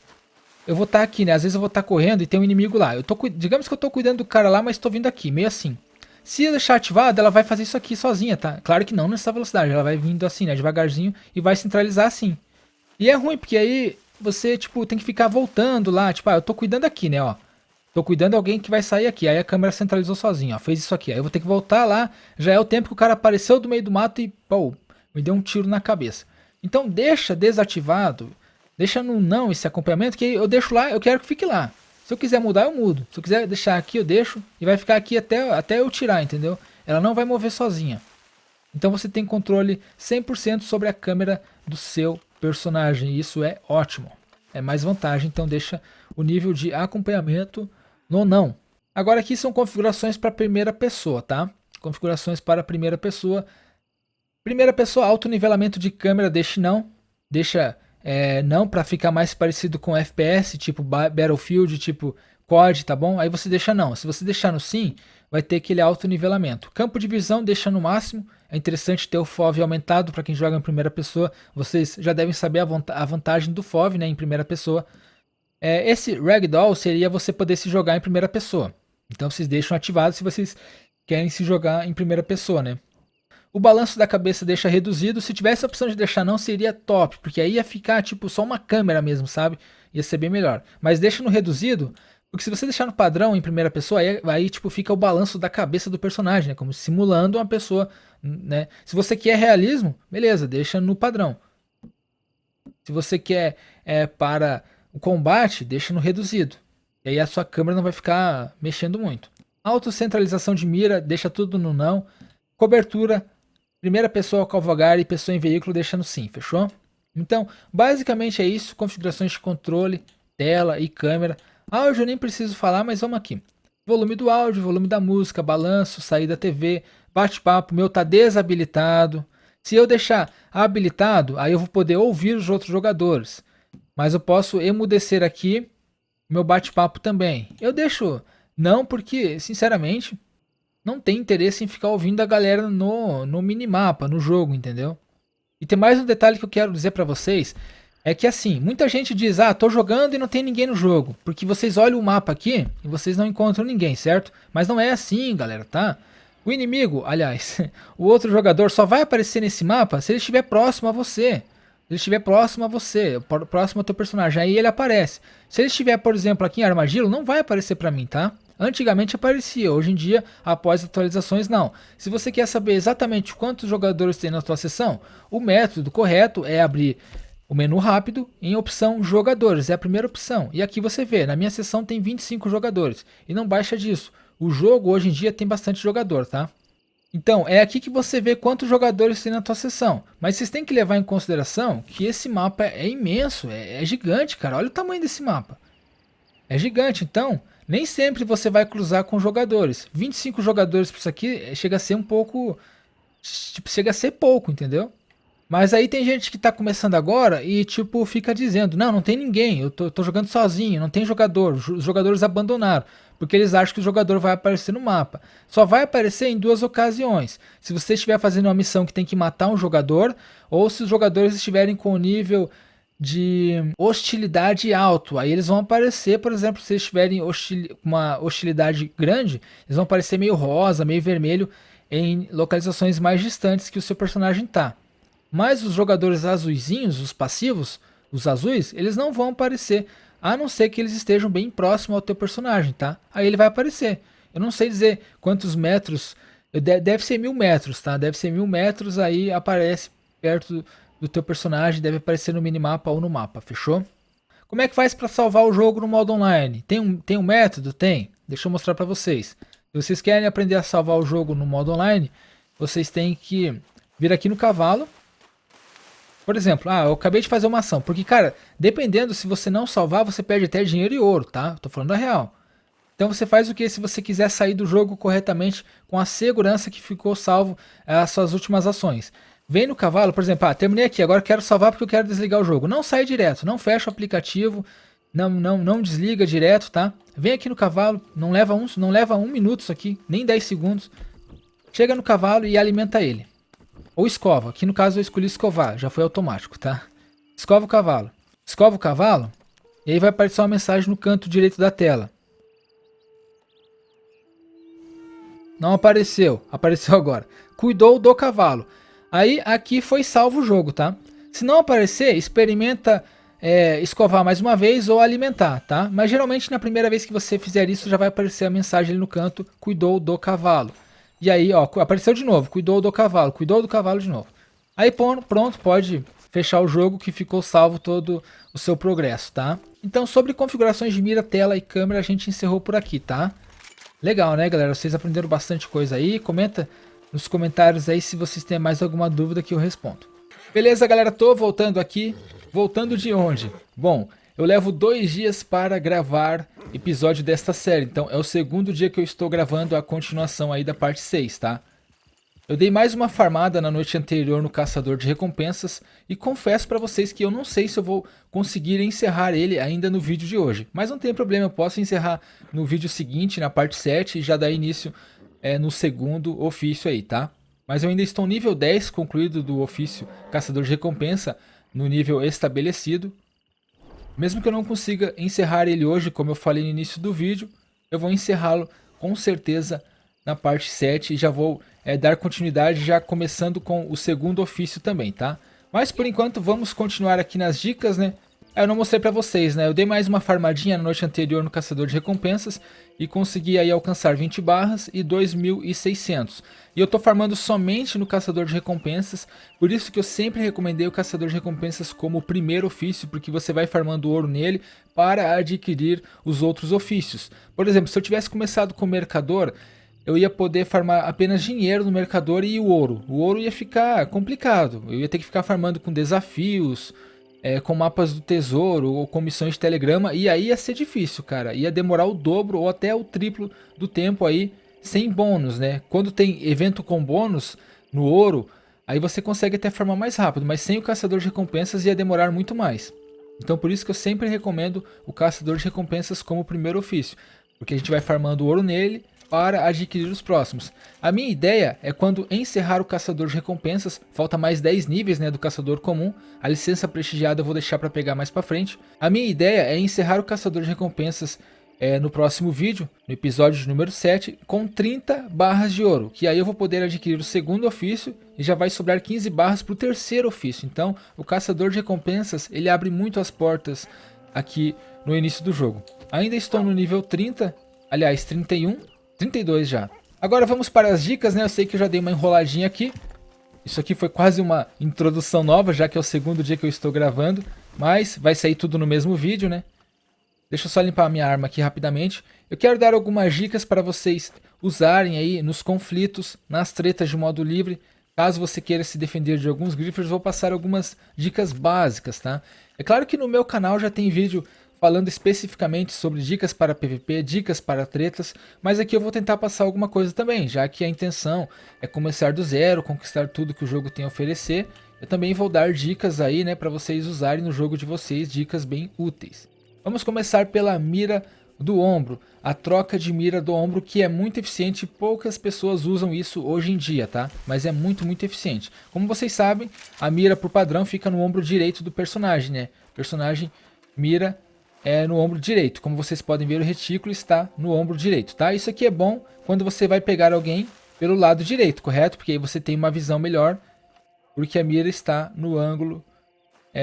eu vou estar aqui, né? Às vezes eu vou estar correndo e tem um inimigo lá. Digamos que eu estou cuidando do cara lá, mas estou vindo aqui, meio assim. Se eu deixar ativada, ela vai fazer isso aqui sozinha, tá? Claro que não nessa velocidade, ela vai vindo assim, né? Devagarzinho e vai centralizar assim. E é ruim, porque aí você, tipo, tem que ficar voltando lá. Tipo, eu tô cuidando aqui, né, ó. Tô cuidando de alguém que vai sair aqui. Aí a câmera centralizou sozinha, ó. Fez isso aqui. Aí eu vou ter que voltar lá. Já é o tempo que o cara apareceu do meio do mato e, pô, me deu um tiro na cabeça. Então deixa desativado. Deixa no não esse acompanhamento, que eu deixo lá, eu quero que fique lá. Se eu quiser mudar, eu mudo. Se eu quiser deixar aqui, eu deixo. E vai ficar aqui até eu tirar, entendeu? Ela não vai mover sozinha. Então você tem controle 100% sobre a câmera do seu personagem. E isso é ótimo. É mais vantagem, então deixa o nível de acompanhamento no não. Agora aqui são configurações para primeira pessoa, tá? Configurações para primeira pessoa. Primeira pessoa, autonivelamento de câmera, deixe não. Deixa não para ficar mais parecido com FPS, tipo Battlefield, tipo COD, tá bom? Aí você deixa não. Se você deixar no sim, vai ter aquele autonivelamento. Campo de visão deixa no máximo. É interessante ter o FOV aumentado para quem joga em primeira pessoa. Vocês já devem saber a vantagem do FOV, né, em primeira pessoa. Esse Ragdoll seria você poder se jogar em primeira pessoa. Então vocês deixam ativado se vocês querem se jogar em primeira pessoa, né? O balanço da cabeça deixa reduzido. Se tivesse a opção de deixar não, seria top, porque aí ia ficar tipo só uma câmera mesmo, sabe? Ia ser bem melhor. Mas deixa no reduzido, porque se você deixar no padrão em primeira pessoa, aí tipo fica o balanço da cabeça do personagem, né? Como simulando uma pessoa, né? Se você quer realismo, beleza, deixa no padrão. Se você quer para o combate, deixa no reduzido. E aí a sua câmera não vai ficar mexendo muito. Autocentralização de mira, deixa tudo no não. Cobertura, primeira pessoa cavalgar e pessoa em veículo deixa no sim, fechou? Então, basicamente é isso, configurações de controle, tela e câmera. Áudio eu nem preciso falar, mas vamos aqui. Volume do áudio, volume da música, balanço, saída da TV, bate-papo, meu tá desabilitado. Se eu deixar habilitado, aí eu vou poder ouvir os outros jogadores. Mas eu posso emudecer aqui meu bate-papo também. Eu deixo não porque, sinceramente, não tem interesse em ficar ouvindo a galera no minimapa, no jogo, entendeu? E tem mais um detalhe que eu quero dizer pra vocês, é que assim, muita gente diz, tô jogando e não tem ninguém no jogo, porque vocês olham o mapa aqui e vocês não encontram ninguém, certo? Mas não é assim, galera, tá? O inimigo, aliás, o outro jogador só vai aparecer nesse mapa se ele estiver próximo a você. Se ele estiver próximo a você, próximo ao teu personagem, aí ele aparece. Se ele estiver, por exemplo, aqui em Armadillo, não vai aparecer pra mim, tá? Antigamente aparecia, hoje em dia, após atualizações, não. Se você quer saber exatamente quantos jogadores tem na sua sessão, o método correto é abrir o menu rápido em opção jogadores, é a primeira opção. E aqui você vê, na minha sessão tem 25 jogadores, e não baixa disso. O jogo hoje em dia tem bastante jogador, tá? Então, é aqui que você vê quantos jogadores tem na tua sessão. Mas vocês têm que levar em consideração que esse mapa é imenso, é gigante, cara. Olha o tamanho desse mapa. É gigante, então nem sempre você vai cruzar com jogadores. 25 jogadores por isso aqui chega a ser um pouco... Tipo, chega a ser pouco, entendeu? Mas aí tem gente que tá começando agora e tipo fica dizendo, não tem ninguém, eu tô jogando sozinho, não tem jogador, os jogadores abandonaram. Porque eles acham que o jogador vai aparecer no mapa. Só vai aparecer em duas ocasiões. Se você estiver fazendo uma missão que tem que matar um jogador, ou se os jogadores estiverem com o nível de hostilidade alto. Aí eles vão aparecer, por exemplo, se eles tiverem uma hostilidade grande, eles vão aparecer meio rosa, meio vermelho em localizações mais distantes que o seu personagem tá. Mas os jogadores azuizinhos, os passivos, os azuis, eles não vão aparecer, a não ser que eles estejam bem próximo ao teu personagem, tá? Aí ele vai aparecer. Eu não sei dizer quantos metros, deve ser 1000 metros, tá? Deve ser 1000 metros, aí aparece perto do teu personagem deve aparecer no minimapa ou no mapa, fechou? Como é que faz para salvar o jogo no modo online? Tem um método? Tem. Deixa eu mostrar para vocês. Se vocês querem aprender a salvar o jogo no modo online, vocês têm que vir aqui no cavalo. Por exemplo, eu acabei de fazer uma ação. Porque, cara, dependendo, se você não salvar, você perde até dinheiro e ouro, tá? Tô falando a real. Então você faz o que se você quiser sair do jogo corretamente com a segurança que ficou salvo as suas últimas ações. Vem no cavalo, por exemplo, terminei aqui, agora quero salvar porque eu quero desligar o jogo. Não sai direto, não fecha o aplicativo, não desliga direto, tá? Vem aqui no cavalo, não leva um minuto isso aqui, nem 10 segundos. Chega no cavalo e alimenta ele. Ou escova, aqui no caso eu escolhi escovar, já foi automático, tá? Escova o cavalo. Escova o cavalo e aí vai aparecer uma mensagem no canto direito da tela. Não apareceu, apareceu agora. Cuidou do cavalo. Aí aqui foi salvo o jogo, tá? Se não aparecer, experimenta escovar mais uma vez ou alimentar, tá? Mas geralmente na primeira vez que você fizer isso já vai aparecer a mensagem ali no canto, cuidou do cavalo. E aí, ó, apareceu de novo, cuidou do cavalo de novo. Aí pronto, pode fechar o jogo que ficou salvo todo o seu progresso, tá? Então sobre configurações de mira, tela e câmera a gente encerrou por aqui, tá? Legal, né, galera? Vocês aprenderam bastante coisa aí. Comenta nos comentários aí se vocês têm mais alguma dúvida que eu respondo. Beleza, galera? Tô voltando aqui. Voltando de onde? Bom, eu levo 2 dias para gravar episódio desta série. Então é o segundo dia que eu estou gravando a continuação aí da parte 6, tá? Eu dei mais uma farmada na noite anterior no caçador de recompensas e confesso pra vocês que eu não sei se eu vou conseguir encerrar ele ainda no vídeo de hoje. Mas não tem problema, eu posso encerrar no vídeo seguinte, na parte 7, e já dar início no segundo ofício aí, tá? Mas eu ainda estou nível 10 concluído do ofício caçador de recompensa no nível estabelecido. Mesmo que eu não consiga encerrar ele hoje, como eu falei no início do vídeo, eu vou encerrá-lo com certeza na parte 7 e já vou dar continuidade já começando com o segundo ofício também, tá? Mas por enquanto vamos continuar aqui nas dicas, né? Eu não mostrei pra vocês, né? Eu dei mais uma farmadinha na noite anterior no caçador de recompensas e consegui aí alcançar 20 barras e 2.600. E eu tô farmando somente no caçador de recompensas, por isso que eu sempre recomendei o caçador de recompensas como o primeiro ofício, porque você vai farmando ouro nele para adquirir os outros ofícios. Por exemplo, se eu tivesse começado com o mercador, eu ia poder farmar apenas dinheiro no mercador e o ouro. O ouro ia ficar complicado, eu ia ter que ficar farmando com desafios, com mapas do tesouro ou com missões de telegrama, e aí ia ser difícil, cara. Ia demorar o dobro ou até o triplo do tempo aí, sem bônus, né? Quando tem evento com bônus no ouro, aí você consegue até farmar mais rápido, mas sem o caçador de recompensas ia demorar muito mais. Então por isso que eu sempre recomendo o caçador de recompensas como primeiro ofício, porque a gente vai farmando ouro nele para adquirir os próximos. A minha ideia é quando encerrar o caçador de recompensas, falta mais 10 níveis, né, do caçador comum, a licença prestigiada eu vou deixar para pegar mais para frente. A minha ideia é encerrar o caçador de recompensas no próximo vídeo, no episódio número 7, com 30 barras de ouro, que aí eu vou poder adquirir o segundo ofício e já vai sobrar 15 barras para o terceiro ofício. Então o caçador de recompensas ele abre muito as portas aqui no início do jogo. Ainda estou no nível 30, aliás 31, 32 já. Agora vamos para as dicas, né? Eu sei que eu já dei uma enroladinha aqui. Isso aqui foi quase uma introdução nova, já que é o segundo dia que eu estou gravando. Mas vai sair tudo no mesmo vídeo, né? Deixa eu só limpar a minha arma aqui rapidamente. Eu quero dar algumas dicas para vocês usarem aí nos conflitos, nas tretas de modo livre. Caso você queira se defender de alguns griffers, vou passar algumas dicas básicas, tá? É claro que no meu canal já tem vídeo falando especificamente sobre dicas para PVP, dicas para tretas, mas aqui eu vou tentar passar alguma coisa também, já que a intenção é começar do zero, conquistar tudo que o jogo tem a oferecer. Eu também vou dar dicas aí, né, para vocês usarem no jogo de vocês, dicas bem úteis. Vamos começar pela mira do ombro, a troca de mira do ombro, que é muito eficiente, poucas pessoas usam isso hoje em dia, tá? Mas é muito eficiente. Como vocês sabem, a mira por padrão fica no ombro direito do personagem, né? O personagem mira no ombro direito. Como vocês podem ver, o retículo está no ombro direito, tá? Isso aqui é bom quando você vai pegar alguém pelo lado direito, correto? Porque aí você tem uma visão melhor, porque a mira está no ângulo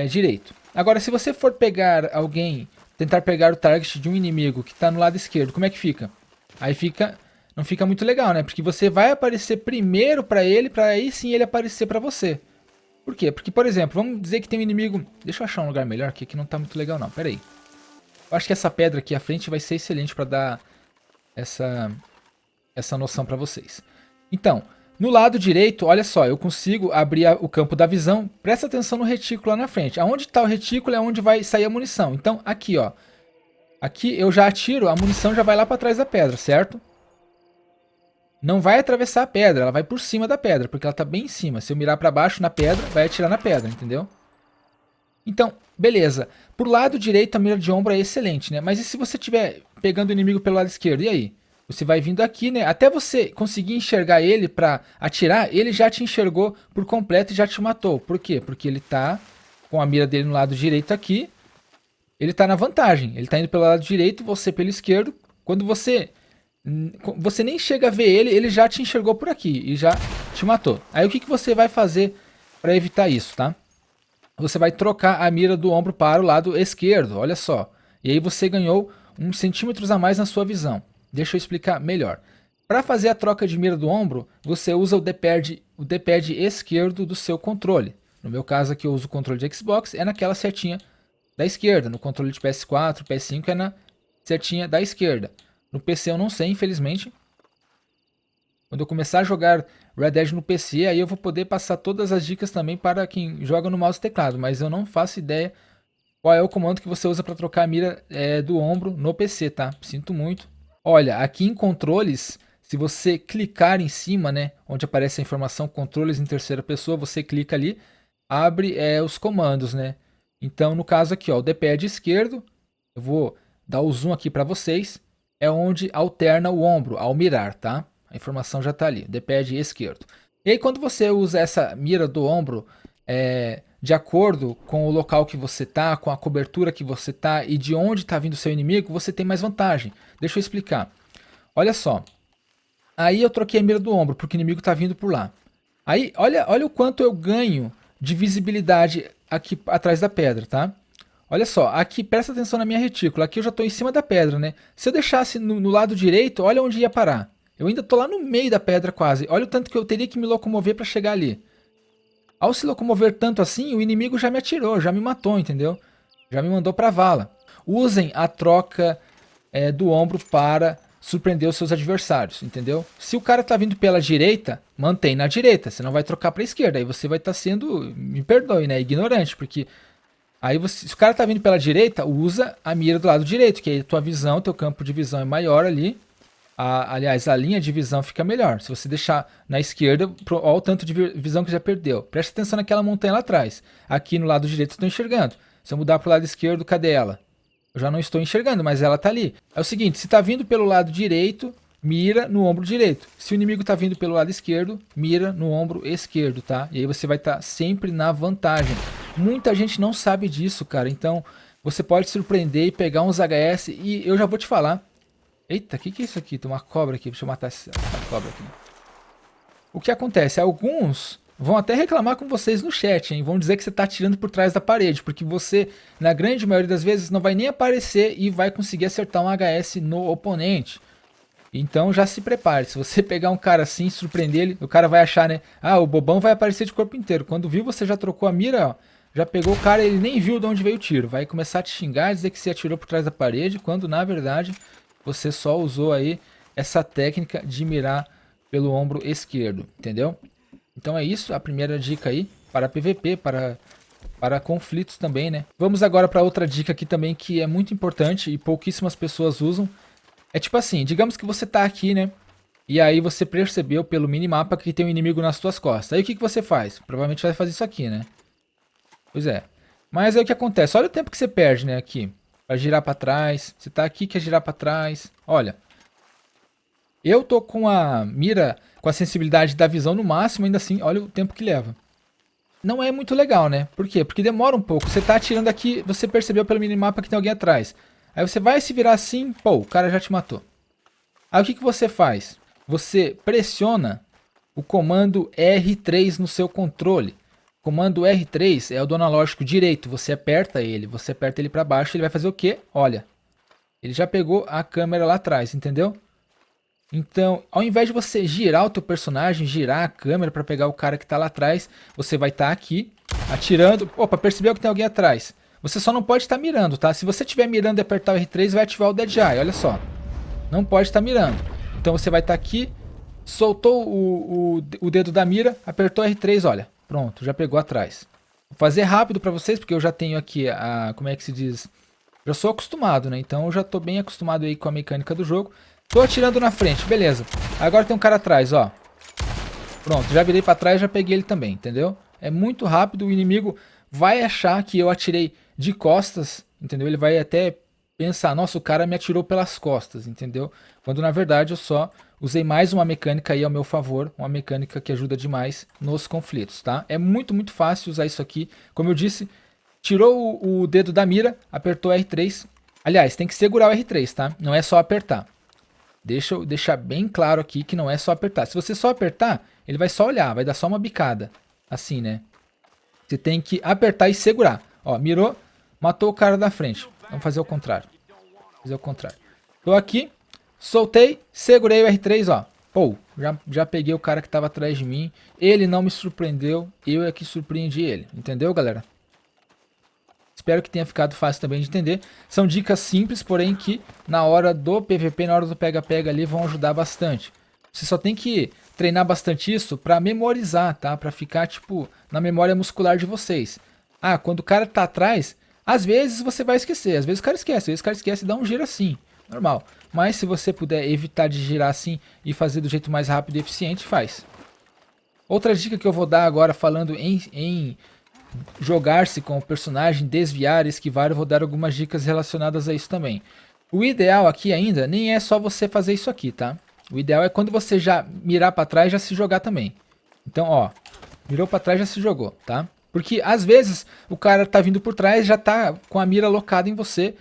direito. Agora, se você for pegar alguém, tentar pegar o target de um inimigo que está no lado esquerdo, como é que fica? Aí não fica muito legal, né? Porque você vai aparecer primeiro para ele, para aí sim ele aparecer para você. Por quê? Porque, por exemplo, vamos dizer que tem um inimigo... Deixa eu achar um lugar melhor aqui, que não tá muito legal não, pera aí. Eu acho que essa pedra aqui à frente vai ser excelente pra dar essa noção pra vocês. Então, no lado direito, olha só, eu consigo abrir o campo da visão. Presta atenção no retículo lá na frente. Aonde está o retículo é onde vai sair a munição. Então, aqui, ó. Aqui eu já atiro, a munição já vai lá para trás da pedra, certo? Não vai atravessar a pedra, ela vai por cima da pedra, porque ela tá bem em cima. Se eu mirar para baixo na pedra, vai atirar na pedra, entendeu? Então, beleza. Por lado direito, a mira de ombro é excelente, né? Mas e se você estiver pegando o inimigo pelo lado esquerdo? E aí? Você vai vindo aqui, né? Até você conseguir enxergar ele pra atirar, ele já te enxergou por completo e já te matou. Por quê? Porque ele tá com a mira dele no lado direito aqui. Ele tá na vantagem. Ele tá indo pelo lado direito, você pelo esquerdo. Quando você nem chega a ver ele, ele já te enxergou por aqui e já te matou. Aí o que você vai fazer pra evitar isso, tá? Você vai trocar a mira do ombro para o lado esquerdo, olha só. E aí você ganhou uns centímetros a mais na sua visão. Deixa eu explicar melhor. Para fazer a troca de mira do ombro, você usa o D-pad esquerdo do seu controle. No meu caso aqui eu uso o controle de Xbox, é naquela setinha da esquerda. No controle de PS4, PS5 é na setinha da esquerda. No PC eu não sei, infelizmente. Quando eu começar a jogar Red Dead no PC, aí eu vou poder passar todas as dicas também para quem joga no mouse e teclado, mas eu não faço ideia qual é o comando que você usa para trocar a mira do ombro no PC, tá? Sinto muito. Olha, aqui em controles, se você clicar em cima, né, onde aparece a informação controles em terceira pessoa, você clica ali, abre os comandos, né? Então, no caso aqui, ó, o D-pad esquerdo, eu vou dar o zoom aqui para vocês, é onde alterna o ombro ao mirar, tá? A informação já está ali, D-pad esquerdo. E aí quando você usa essa mira do ombro, de acordo com o local que você tá, com a cobertura que você tá e de onde está vindo o seu inimigo, você tem mais vantagem. Deixa eu explicar. Olha só. Aí eu troquei a mira do ombro, porque o inimigo está vindo por lá. Aí, olha o quanto eu ganho de visibilidade aqui atrás da pedra, tá? Olha só, aqui, presta atenção na minha retícula. Aqui eu já estou em cima da pedra, né? Se eu deixasse no lado direito, olha onde ia parar. Eu ainda estou lá no meio da pedra quase. Olha o tanto que eu teria que me locomover para chegar ali. Ao se locomover tanto assim, o inimigo já me atirou, já me matou, entendeu? Já me mandou para vala. Usem a troca do ombro para surpreender os seus adversários, entendeu? Se o cara tá vindo pela direita, mantém na direita, você não vai trocar para a esquerda. Aí você vai estar sendo, me perdoe, né, ignorante, porque aí você, se o cara tá vindo pela direita, usa a mira do lado direito, que aí a tua visão, teu campo de visão é maior ali. Aliás, a linha de visão fica melhor. Se você deixar na esquerda, olha o tanto de visão que já perdeu. Preste atenção naquela montanha lá atrás. Aqui no lado direito eu estou enxergando. Se eu mudar para o lado esquerdo, cadê ela? Eu já não estou enxergando, mas ela está ali. É o seguinte, se está vindo pelo lado direito, mira no ombro direito. Se o inimigo está vindo pelo lado esquerdo, mira no ombro esquerdo, tá? E aí você vai estar sempre na vantagem. Muita gente não sabe disso, cara. Então, você pode surpreender e pegar uns HS. E eu já vou te falar. Eita, o que é isso aqui? Tem uma cobra aqui. Deixa eu matar essa cobra aqui. O que acontece? Alguns vão até reclamar com vocês no chat, hein? Vão dizer que você está atirando por trás da parede. Porque você, na grande maioria das vezes, não vai nem aparecer e vai conseguir acertar um HS no oponente. Então já se prepare. Se você pegar um cara assim e surpreender ele, o cara vai achar, né? Ah, o bobão vai aparecer de corpo inteiro. Quando viu, você já trocou a mira, ó. Já pegou o cara, ele nem viu de onde veio o tiro. Vai começar a te xingar, dizer que você atirou por trás da parede, quando na verdade você só usou aí essa técnica de mirar pelo ombro esquerdo, entendeu? Então é isso, a primeira dica aí para PVP, para conflitos também, né? Vamos agora para outra dica aqui também que é muito importante e pouquíssimas pessoas usam. É tipo assim, digamos que você tá aqui, né? E aí você percebeu pelo minimapa que tem um inimigo nas suas costas. Aí o que você faz? Provavelmente vai fazer isso aqui, né? Pois é. Mas aí o que acontece? Olha o tempo que você perde, né, aqui. Pra girar pra trás. Você tá aqui, quer girar pra trás. Olha. Eu tô com a mira, com a sensibilidade da visão no máximo, ainda assim, olha o tempo que leva. Não é muito legal, né? Por quê? Porque demora um pouco. Você tá atirando aqui, você percebeu pelo minimapa que tem alguém atrás. Aí você vai se virar assim, pô, o cara já te matou. Aí o que você faz? Você pressiona o comando R3 no seu controle. O comando R3 é o do analógico direito. Você aperta ele para baixo, ele vai fazer o quê? Olha, ele já pegou a câmera lá atrás, entendeu? Então, ao invés de você girar o teu personagem, girar a câmera para pegar o cara que tá lá atrás, você vai estar aqui, atirando. Opa, percebeu que tem alguém atrás. Você só não pode estar mirando, tá? Se você estiver mirando e apertar o R3, vai ativar o Dead Eye, olha só. Não pode estar mirando. Então você vai estar aqui, soltou o dedo da mira, apertou R3, olha. Pronto, já pegou atrás. Vou fazer rápido para vocês, porque eu já tenho aqui a... como é que se diz? Já sou acostumado, né? Então eu já tô bem acostumado aí com a mecânica do jogo. Tô atirando na frente, beleza. Agora tem um cara atrás, ó. Pronto, já virei pra trás e já peguei ele também, entendeu? É muito rápido, o inimigo vai achar que eu atirei de costas, entendeu? Ele vai até pensar, nossa, o cara me atirou pelas costas, entendeu? Quando na verdade eu só usei mais uma mecânica aí ao meu favor, uma mecânica que ajuda demais nos conflitos, tá? É muito, muito fácil usar isso aqui. Como eu disse, tirou o dedo da mira, apertou R3. Aliás, tem que segurar o R3, tá? Não é só apertar. Deixa eu deixar bem claro aqui que não é só apertar. Se você só apertar, ele vai só olhar, vai dar só uma bicada. Assim, né? Você tem que apertar e segurar. Ó, mirou, matou o cara da frente. Vamos fazer o contrário. Fazer o contrário. Tô aqui, soltei, segurei o R3, ó. Pô, já peguei o cara que tava atrás de mim. Ele não me surpreendeu, eu é que surpreendi ele. Entendeu, galera? Espero que tenha ficado fácil também de entender. São dicas simples, porém que na hora do PVP, na hora do pega-pega ali, vão ajudar bastante. Você só tem que treinar bastante isso para memorizar, tá? Para ficar, tipo, na memória muscular de vocês. Ah, quando o cara tá atrás, às vezes você vai esquecer. Às vezes o cara esquece, às vezes o cara esquece e dá um giro assim. Normal. Mas se você puder evitar de girar assim e fazer do jeito mais rápido e eficiente, faz. Outra dica que eu vou dar agora falando em jogar-se com o personagem, desviar, esquivar, eu vou dar algumas dicas relacionadas a isso também. O ideal aqui ainda nem é só você fazer isso aqui, tá? O ideal é quando você já mirar para trás, já se jogar também. Então, ó, mirou para trás, já se jogou, tá? Porque às vezes o cara tá vindo por trás, já tá com a mira locada em você.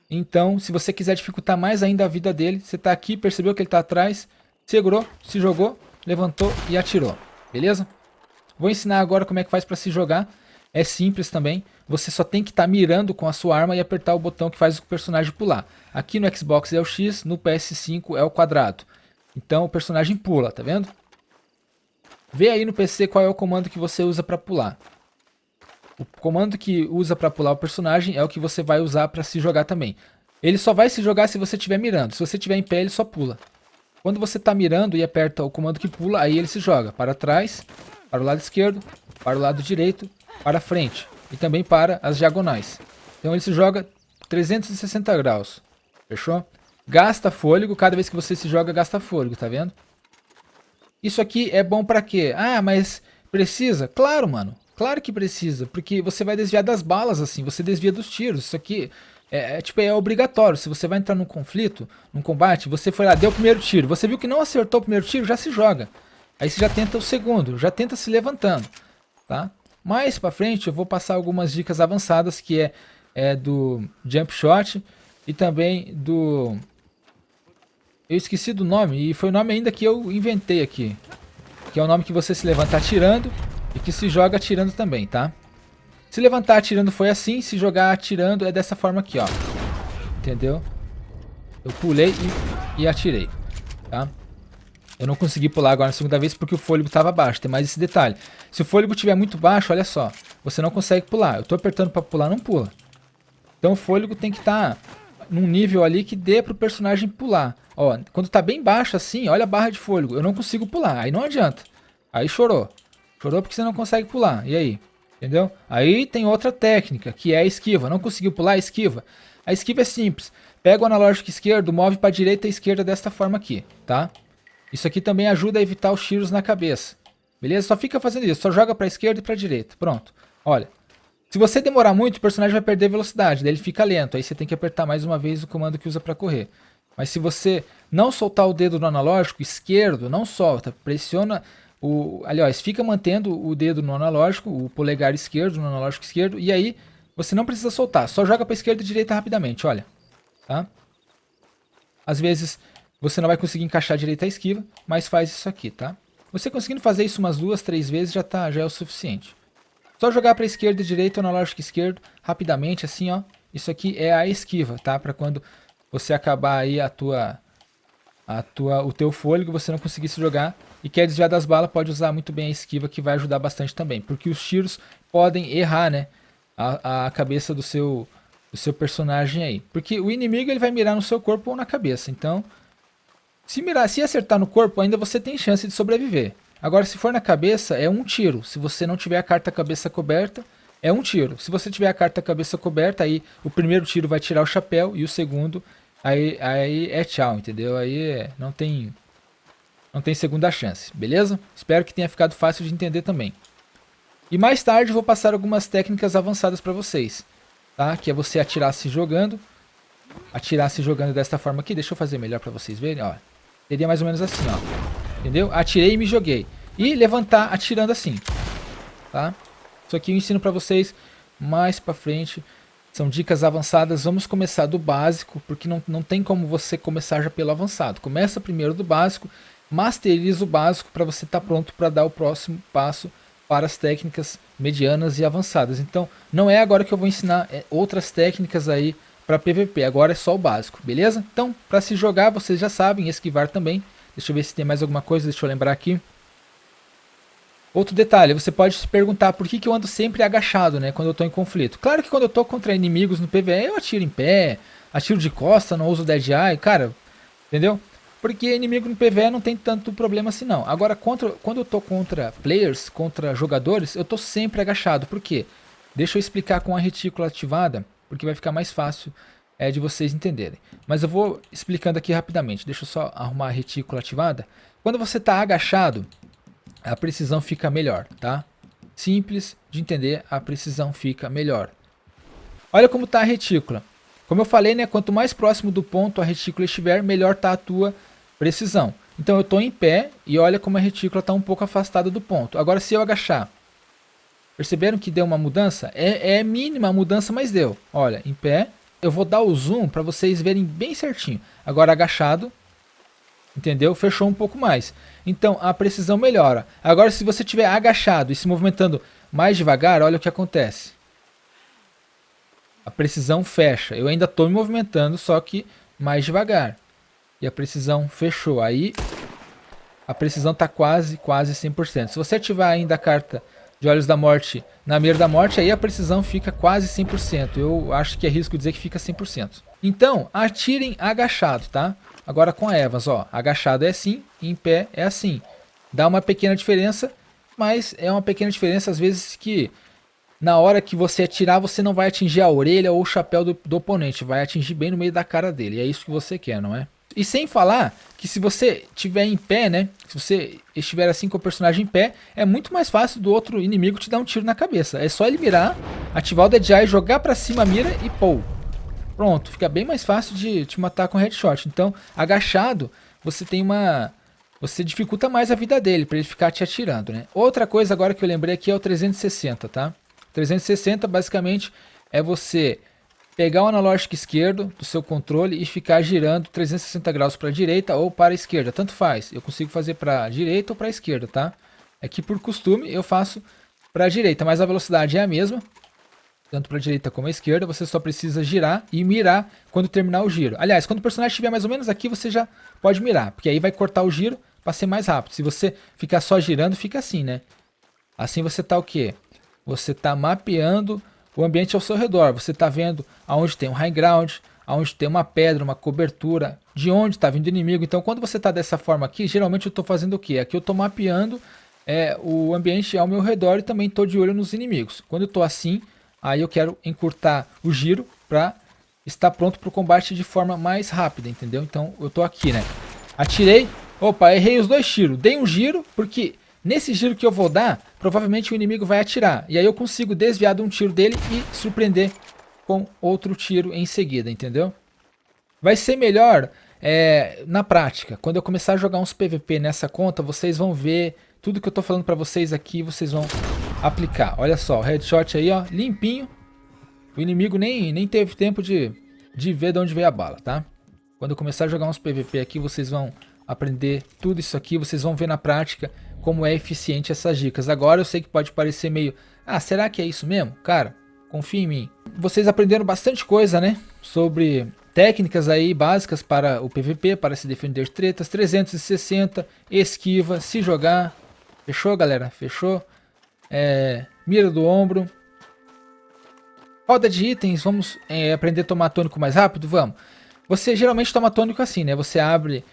Então, se você quiser dificultar mais ainda a vida dele, você tá aqui, percebeu que ele tá atrás, segurou, se jogou, levantou e atirou. Beleza? Vou ensinar agora como é que faz para se jogar. É simples também, você só tem que estar mirando com a sua arma e apertar o botão que faz o personagem pular. Aqui no Xbox é o X, no PS5 é o quadrado. Então o personagem pula, tá vendo? Vê aí no PC qual é o comando que você usa para pular. O comando que usa para pular o personagem é o que você vai usar para se jogar também. Ele só vai se jogar se você estiver mirando, se você estiver em pé ele só pula. Quando você está mirando e aperta o comando que pula, aí ele se joga para trás, para o lado esquerdo, para o lado direito, para frente e também para as diagonais. Então ele se joga 360 graus. Fechou? Gasta fôlego, cada vez que você se joga gasta fôlego, tá vendo? Isso aqui é bom pra quê? Ah, mas precisa? Claro, mano. Claro que precisa, porque você vai desviar das balas assim, você desvia dos tiros. Isso aqui tipo, é obrigatório. Se você vai entrar num conflito, num combate, você foi lá, deu o primeiro tiro, você viu que não acertou o primeiro tiro, já se joga. Aí você já tenta o segundo, já tenta se levantando, tá? Mais pra frente eu vou passar algumas dicas avançadas que é do jump shot e também do... Eu esqueci do nome e foi o nome ainda que eu inventei aqui. Que é o nome que você se levanta atirando e que se joga atirando também, tá? Se levantar atirando foi assim, se jogar atirando é dessa forma aqui, ó. Entendeu? Eu pulei e atirei, tá? Eu não consegui pular agora na segunda vez porque o fôlego estava baixo. Tem mais esse detalhe. Se o fôlego estiver muito baixo, olha só. Você não consegue pular. Eu estou apertando para pular, não pula. Então o fôlego tem que estar num nível ali que dê para o personagem pular. Ó, quando está bem baixo assim, olha a barra de fôlego. Eu não consigo pular. Aí não adianta. Aí chorou. Chorou porque você não consegue pular. E aí? Entendeu? Aí tem outra técnica, que é a esquiva. Não conseguiu pular, esquiva. A esquiva é simples. Pega o analógico esquerdo, move para a direita e esquerda desta forma aqui, tá? Isso aqui também ajuda a evitar os tiros na cabeça. Beleza? Só fica fazendo isso. Só joga para a esquerda e para a direita. Pronto. Olha. Se você demorar muito, o personagem vai perder velocidade. Daí ele fica lento. Aí você tem que apertar mais uma vez o comando que usa para correr. Mas se você não soltar o dedo no analógico esquerdo, não solta. Pressiona o... Aliás, fica mantendo o dedo no analógico, o polegar esquerdo no analógico esquerdo. E aí você não precisa soltar. Só joga para a esquerda e direita rapidamente. Olha. Tá? Às vezes... Você não vai conseguir encaixar direito a esquiva, mas faz isso aqui, tá? Você conseguindo fazer isso umas 2, 3 vezes já é o suficiente. Só jogar para esquerda e direita ou no analógico esquerdo, rapidamente, assim, ó. Isso aqui é a esquiva, tá? Para quando você acabar aí a o teu fôlego, você não conseguisse jogar e quer desviar das balas, pode usar muito bem a esquiva, que vai ajudar bastante também, porque os tiros podem errar, né, a cabeça do seu personagem aí, porque o inimigo ele vai mirar no seu corpo ou na cabeça, então se acertar no corpo, ainda você tem chance de sobreviver. Agora, se for na cabeça, é um tiro. Se você não tiver a carta cabeça coberta, é um tiro. Se você tiver a carta cabeça coberta, aí o primeiro tiro vai tirar o chapéu e o segundo, aí é tchau, entendeu? Aí não tem segunda chance, beleza? Espero que tenha ficado fácil de entender também. E mais tarde eu vou passar algumas técnicas avançadas para vocês, tá? Que é você atirar se jogando desta forma aqui. Deixa eu fazer melhor para vocês verem, ó. Seria mais ou menos assim, ó. Entendeu? Atirei e me joguei. E levantar atirando assim, tá? Isso aqui eu ensino pra vocês mais pra frente. São dicas avançadas. Vamos começar do básico, porque não tem como você começar já pelo avançado. Começa primeiro do básico, masteriza o básico para você estar pronto para dar o próximo passo para as técnicas medianas e avançadas. Então, não é agora que eu vou ensinar outras técnicas aí para PVP. Agora é só o básico, beleza? Então, para se jogar, vocês já sabem, esquivar também. Deixa eu ver se tem mais alguma coisa, deixa eu lembrar aqui. Outro detalhe, você pode se perguntar por que eu ando sempre agachado, né, quando eu tô em conflito. Claro que quando eu tô contra inimigos no PvE, eu atiro em pé, atiro de costa, não uso Dead Eye, cara, entendeu? Porque inimigo no PvE não tem tanto problema assim não. Agora, quando eu tô contra players, contra jogadores, eu tô sempre agachado. Por quê? Deixa eu explicar com a retícula ativada, porque vai ficar mais fácil de vocês entenderem. Mas eu vou explicando aqui rapidamente. Deixa eu só arrumar a retícula ativada. Quando você está agachado, a precisão fica melhor, tá? Simples de entender, a precisão fica melhor. Olha como está a retícula. Como eu falei, né, quanto mais próximo do ponto a retícula estiver, melhor está a tua precisão. Então eu estou em pé e olha como a retícula está um pouco afastada do ponto. Agora se eu agachar, perceberam que deu uma mudança? É mínima a mudança, mas deu. Olha, em pé. Eu vou dar o zoom para vocês verem bem certinho. Agora agachado, entendeu? Fechou um pouco mais. Então a precisão melhora. Agora se você estiver agachado e se movimentando mais devagar, olha o que acontece. A precisão fecha. Eu ainda estou me movimentando, só que mais devagar. E a precisão fechou. Aí a precisão está quase 100%. Se você ativar ainda a carta de Olhos da Morte na mira da morte, aí a precisão fica quase 100%. Eu acho que é risco dizer que fica 100%. Então, atirem agachado, tá? Agora com a Evans, ó, agachado é assim, em pé é assim. Dá uma pequena diferença, mas é uma pequena diferença às vezes que na hora que você atirar, você não vai atingir a orelha ou o chapéu do oponente, vai atingir bem no meio da cara dele. E é isso que você quer, não é? E sem falar que se você estiver em pé, né? Se você estiver assim com o personagem em pé, é muito mais fácil do outro inimigo te dar um tiro na cabeça. É só ele mirar, ativar o Dead Eye, jogar pra cima a mira e pô. Pronto, fica bem mais fácil de te matar com headshot. Então, agachado, você dificulta mais a vida dele pra ele ficar te atirando, né? Outra coisa agora que eu lembrei aqui é o 360, tá? 360 basicamente é você pegar o analógico esquerdo do seu controle e ficar girando 360 graus para a direita ou para a esquerda, tanto faz. Eu consigo fazer para a direita ou para a esquerda, tá? É que por costume eu faço para a direita, mas a velocidade é a mesma, tanto para a direita como a esquerda. Você só precisa girar e mirar quando terminar o giro. Aliás, quando o personagem estiver mais ou menos aqui, você já pode mirar, porque aí vai cortar o giro para ser mais rápido. Se você ficar só girando, fica assim, né? Assim você tá o quê? Você tá mapeando o ambiente ao seu redor. Você está vendo aonde tem um high ground, aonde tem uma pedra, uma cobertura, de onde está vindo o inimigo. Então, quando você está dessa forma aqui, geralmente eu estou fazendo o quê? Aqui eu estou mapeando o ambiente ao meu redor e também estou de olho nos inimigos. Quando eu estou assim, aí eu quero encurtar o giro para estar pronto para o combate de forma mais rápida, entendeu? Então, eu estou aqui, né? Atirei, opa, errei os dois tiros. Dei um giro, porque nesse giro que eu vou dar, provavelmente o inimigo vai atirar. E aí eu consigo desviar de um tiro dele e surpreender com outro tiro em seguida, entendeu? Vai ser melhor na prática. Quando eu começar a jogar uns PVP nessa conta, vocês vão ver tudo que eu tô falando pra vocês aqui, vocês vão aplicar. Olha só, o headshot aí, ó, limpinho. O inimigo nem teve tempo de ver de onde veio a bala, tá? Quando eu começar a jogar uns PVP aqui, vocês vão aprender tudo isso aqui, vocês vão ver na prática como é eficiente essas dicas. Agora eu sei que pode parecer meio, será que é isso mesmo? Cara, confia em mim. Vocês aprenderam bastante coisa, né? Sobre técnicas aí básicas para o PVP, para se defender de tretas. 360, esquiva, se jogar. Fechou, galera? Fechou? Mira do ombro. Roda de itens, vamos aprender a tomar tônico mais rápido? Vamos. Você geralmente toma tônico assim, né? Você abre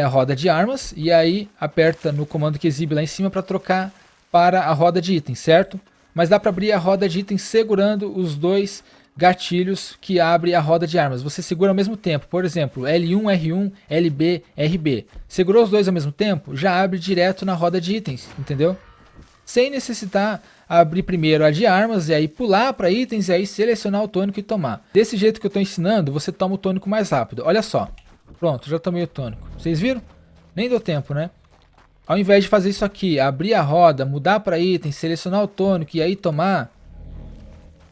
a roda de armas e aí aperta no comando que exibe lá em cima para trocar para a roda de itens, certo? Mas dá para abrir a roda de itens segurando os dois gatilhos que abre a roda de armas. Você segura ao mesmo tempo, por exemplo, L1, R1, LB, RB. Segurou os dois ao mesmo tempo, já abre direto na roda de itens, entendeu? Sem necessitar abrir primeiro a de armas e aí pular para itens e aí selecionar o tônico e tomar. Desse jeito que eu estou ensinando, você toma o tônico mais rápido. Olha só. Pronto, já tomei o tônico. Vocês viram? Nem deu tempo, né? Ao invés de fazer isso aqui, abrir a roda, mudar para itens, selecionar o tônico e aí tomar,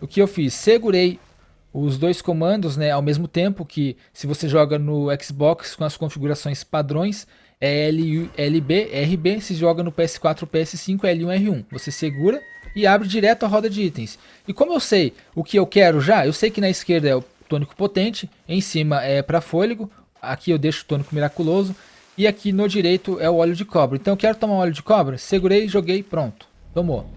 o que eu fiz? Segurei os dois comandos, né, ao mesmo tempo, que se você joga no Xbox com as configurações padrões, é LB, RB, se joga no PS4 ou PS5 é L1, R1. Você segura e abre direto a roda de itens. E como eu sei o que eu quero já, eu sei que na esquerda é o tônico potente, em cima é para fôlego, aqui eu deixo o tônico miraculoso, e aqui no direito é o óleo de cobra. Então eu quero tomar um óleo de cobra, segurei, joguei, pronto, tomou.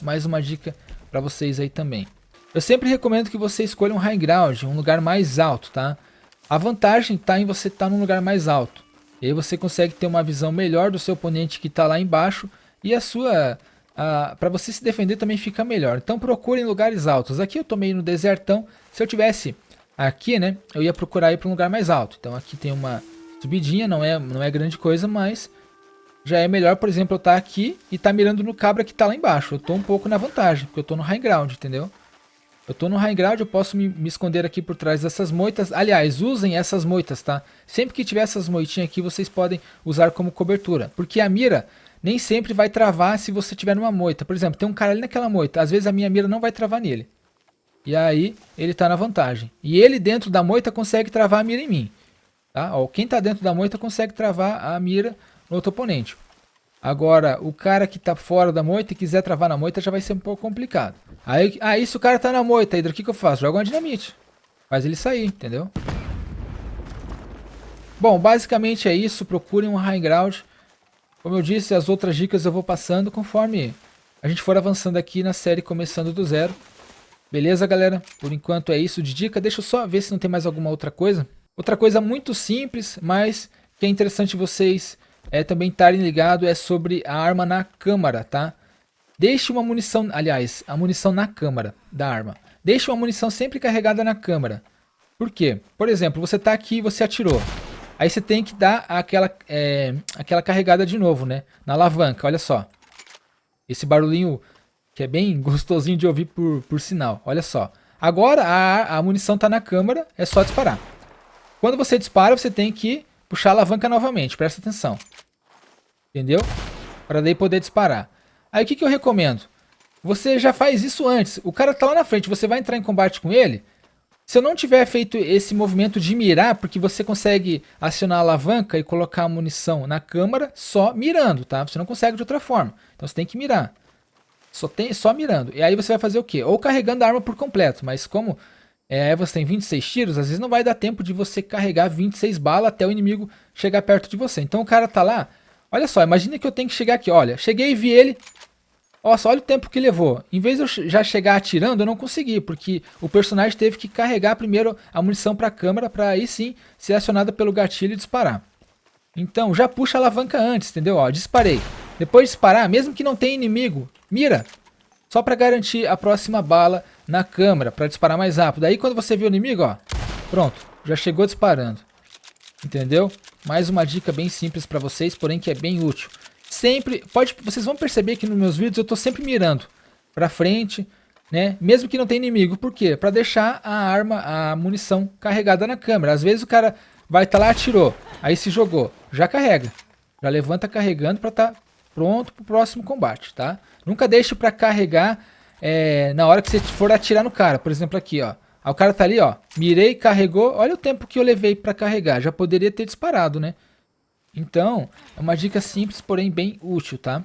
Mais uma dica para vocês aí também. Eu sempre recomendo que você escolha um high ground, um lugar mais alto, tá? A vantagem está em você estar num lugar mais alto. E aí você consegue ter uma visão melhor do seu oponente que está lá embaixo e a sua... para você se defender também fica melhor. Então procure em lugares altos. Aqui eu tomei no desertão. Se eu tivesse aqui, né, eu ia procurar ir para um lugar mais alto. Então aqui tem uma subidinha, não é grande coisa, mas já é melhor, por exemplo, eu estar aqui e estar mirando no cabra que está lá embaixo. Eu estou um pouco na vantagem, porque eu estou no high ground, entendeu? Eu tô no high ground, eu posso me esconder aqui por trás dessas moitas. Aliás, usem essas moitas, tá? Sempre que tiver essas moitinhas aqui, vocês podem usar como cobertura. Porque a mira nem sempre vai travar se você tiver numa moita. Por exemplo, tem um cara ali naquela moita. Às vezes a minha mira não vai travar nele. E aí, ele tá na vantagem. E ele dentro da moita consegue travar a mira em mim. Tá? Ó, quem tá dentro da moita consegue travar a mira no outro oponente. Agora, o cara que tá fora da moita e quiser travar na moita já vai ser um pouco complicado. Aí se o cara tá na moita, Hydra, o que eu faço? Jogo uma dinamite. Faz ele sair, entendeu? Bom, basicamente é isso. Procurem um high ground. Como eu disse, as outras dicas eu vou passando conforme a gente for avançando aqui na série Começando do Zero. Beleza, galera? Por enquanto é isso de dica. Deixa eu só ver se não tem mais alguma outra coisa. Outra coisa muito simples, mas que é interessante vocês também estarem ligados, é sobre a arma na câmara, tá? Deixe uma munição, aliás, a munição na câmara da arma. Deixe uma munição sempre carregada na câmara. Por quê? Por exemplo, você tá aqui e você atirou. Aí você tem que dar aquela carregada de novo, né? Na alavanca, olha só. Esse barulhinho que é bem gostosinho de ouvir por sinal, olha só. Agora a munição tá na câmara, é só disparar. Quando você dispara, você tem que puxar a alavanca novamente, presta atenção. Entendeu? Para daí poder disparar. Aí o que eu recomendo? Você já faz isso antes. O cara tá lá na frente, você vai entrar em combate com ele. Se eu não tiver feito esse movimento de mirar, porque você consegue acionar a alavanca e colocar a munição na câmara só mirando, tá? Você não consegue de outra forma. Então você tem que mirar. Só mirando. E aí você vai fazer o quê? Ou carregando a arma por completo, mas como você tem 26 tiros, às vezes não vai dar tempo de você carregar 26 balas até o inimigo chegar perto de você. Então o cara tá lá, olha só, imagina que eu tenho que chegar aqui, olha, cheguei e vi ele, nossa, olha o tempo que levou. Em vez de eu já chegar atirando, eu não consegui, porque o personagem teve que carregar primeiro a munição para a câmera, para aí sim ser acionada pelo gatilho e disparar. Então já puxa a alavanca antes, entendeu? Ó, disparei. Depois de disparar, mesmo que não tenha inimigo, mira. Só para garantir a próxima bala na câmera, para disparar mais rápido. Aí quando você vê o inimigo, ó, pronto, já chegou disparando. Entendeu? Mais uma dica bem simples para vocês, porém que é bem útil. Sempre, vocês vão perceber que nos meus vídeos eu tô sempre mirando para frente, né? Mesmo que não tenha inimigo. Por quê? Para deixar a munição carregada na câmera. Às vezes o cara vai estar lá, atirou, aí se jogou, já carrega. Já levanta carregando para estar pronto para o próximo combate, tá? Nunca deixe para carregar na hora que você for atirar no cara. Por exemplo aqui, ó. O cara tá ali, ó. Mirei, carregou. Olha o tempo que eu levei para carregar. Já poderia ter disparado, né? Então, é uma dica simples, porém bem útil, tá?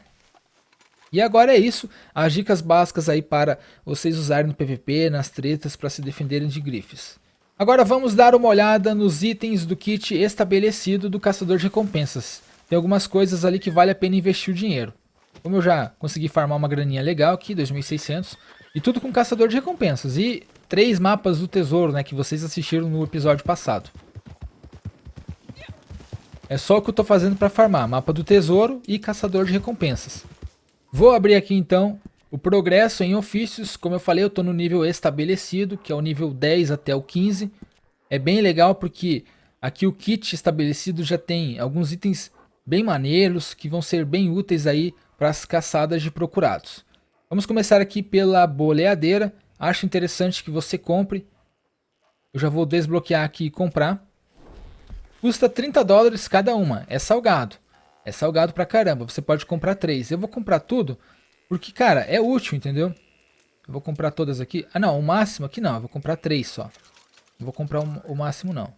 E agora é isso. As dicas básicas aí para vocês usarem no PVP, nas tretas, para se defenderem de grifes. Agora vamos dar uma olhada nos itens do kit estabelecido do caçador de recompensas. Tem algumas coisas ali que vale a pena investir o dinheiro. Como eu já consegui farmar uma graninha legal aqui, 2.600, e tudo com caçador de recompensas. E 3 mapas do tesouro, né, que vocês assistiram no episódio passado. É só o que eu tô fazendo para farmar, mapa do tesouro e caçador de recompensas. Vou abrir aqui então o progresso em ofícios. Como eu falei, eu tô no nível estabelecido, que é o nível 10 até o 15. É bem legal porque aqui o kit estabelecido já tem alguns itens bem maneiros, que vão ser bem úteis aí para as caçadas de procurados. Vamos começar aqui pela boleadeira. Acho interessante que você compre. Eu já vou desbloquear aqui e comprar. Custa 30 dólares cada uma. É salgado. É salgado pra caramba. Você pode comprar 3. Eu vou comprar tudo porque, cara, é útil, entendeu? Eu vou comprar todas aqui. Ah, não. O máximo aqui não. Eu vou comprar 3 só. Não vou comprar o máximo, não.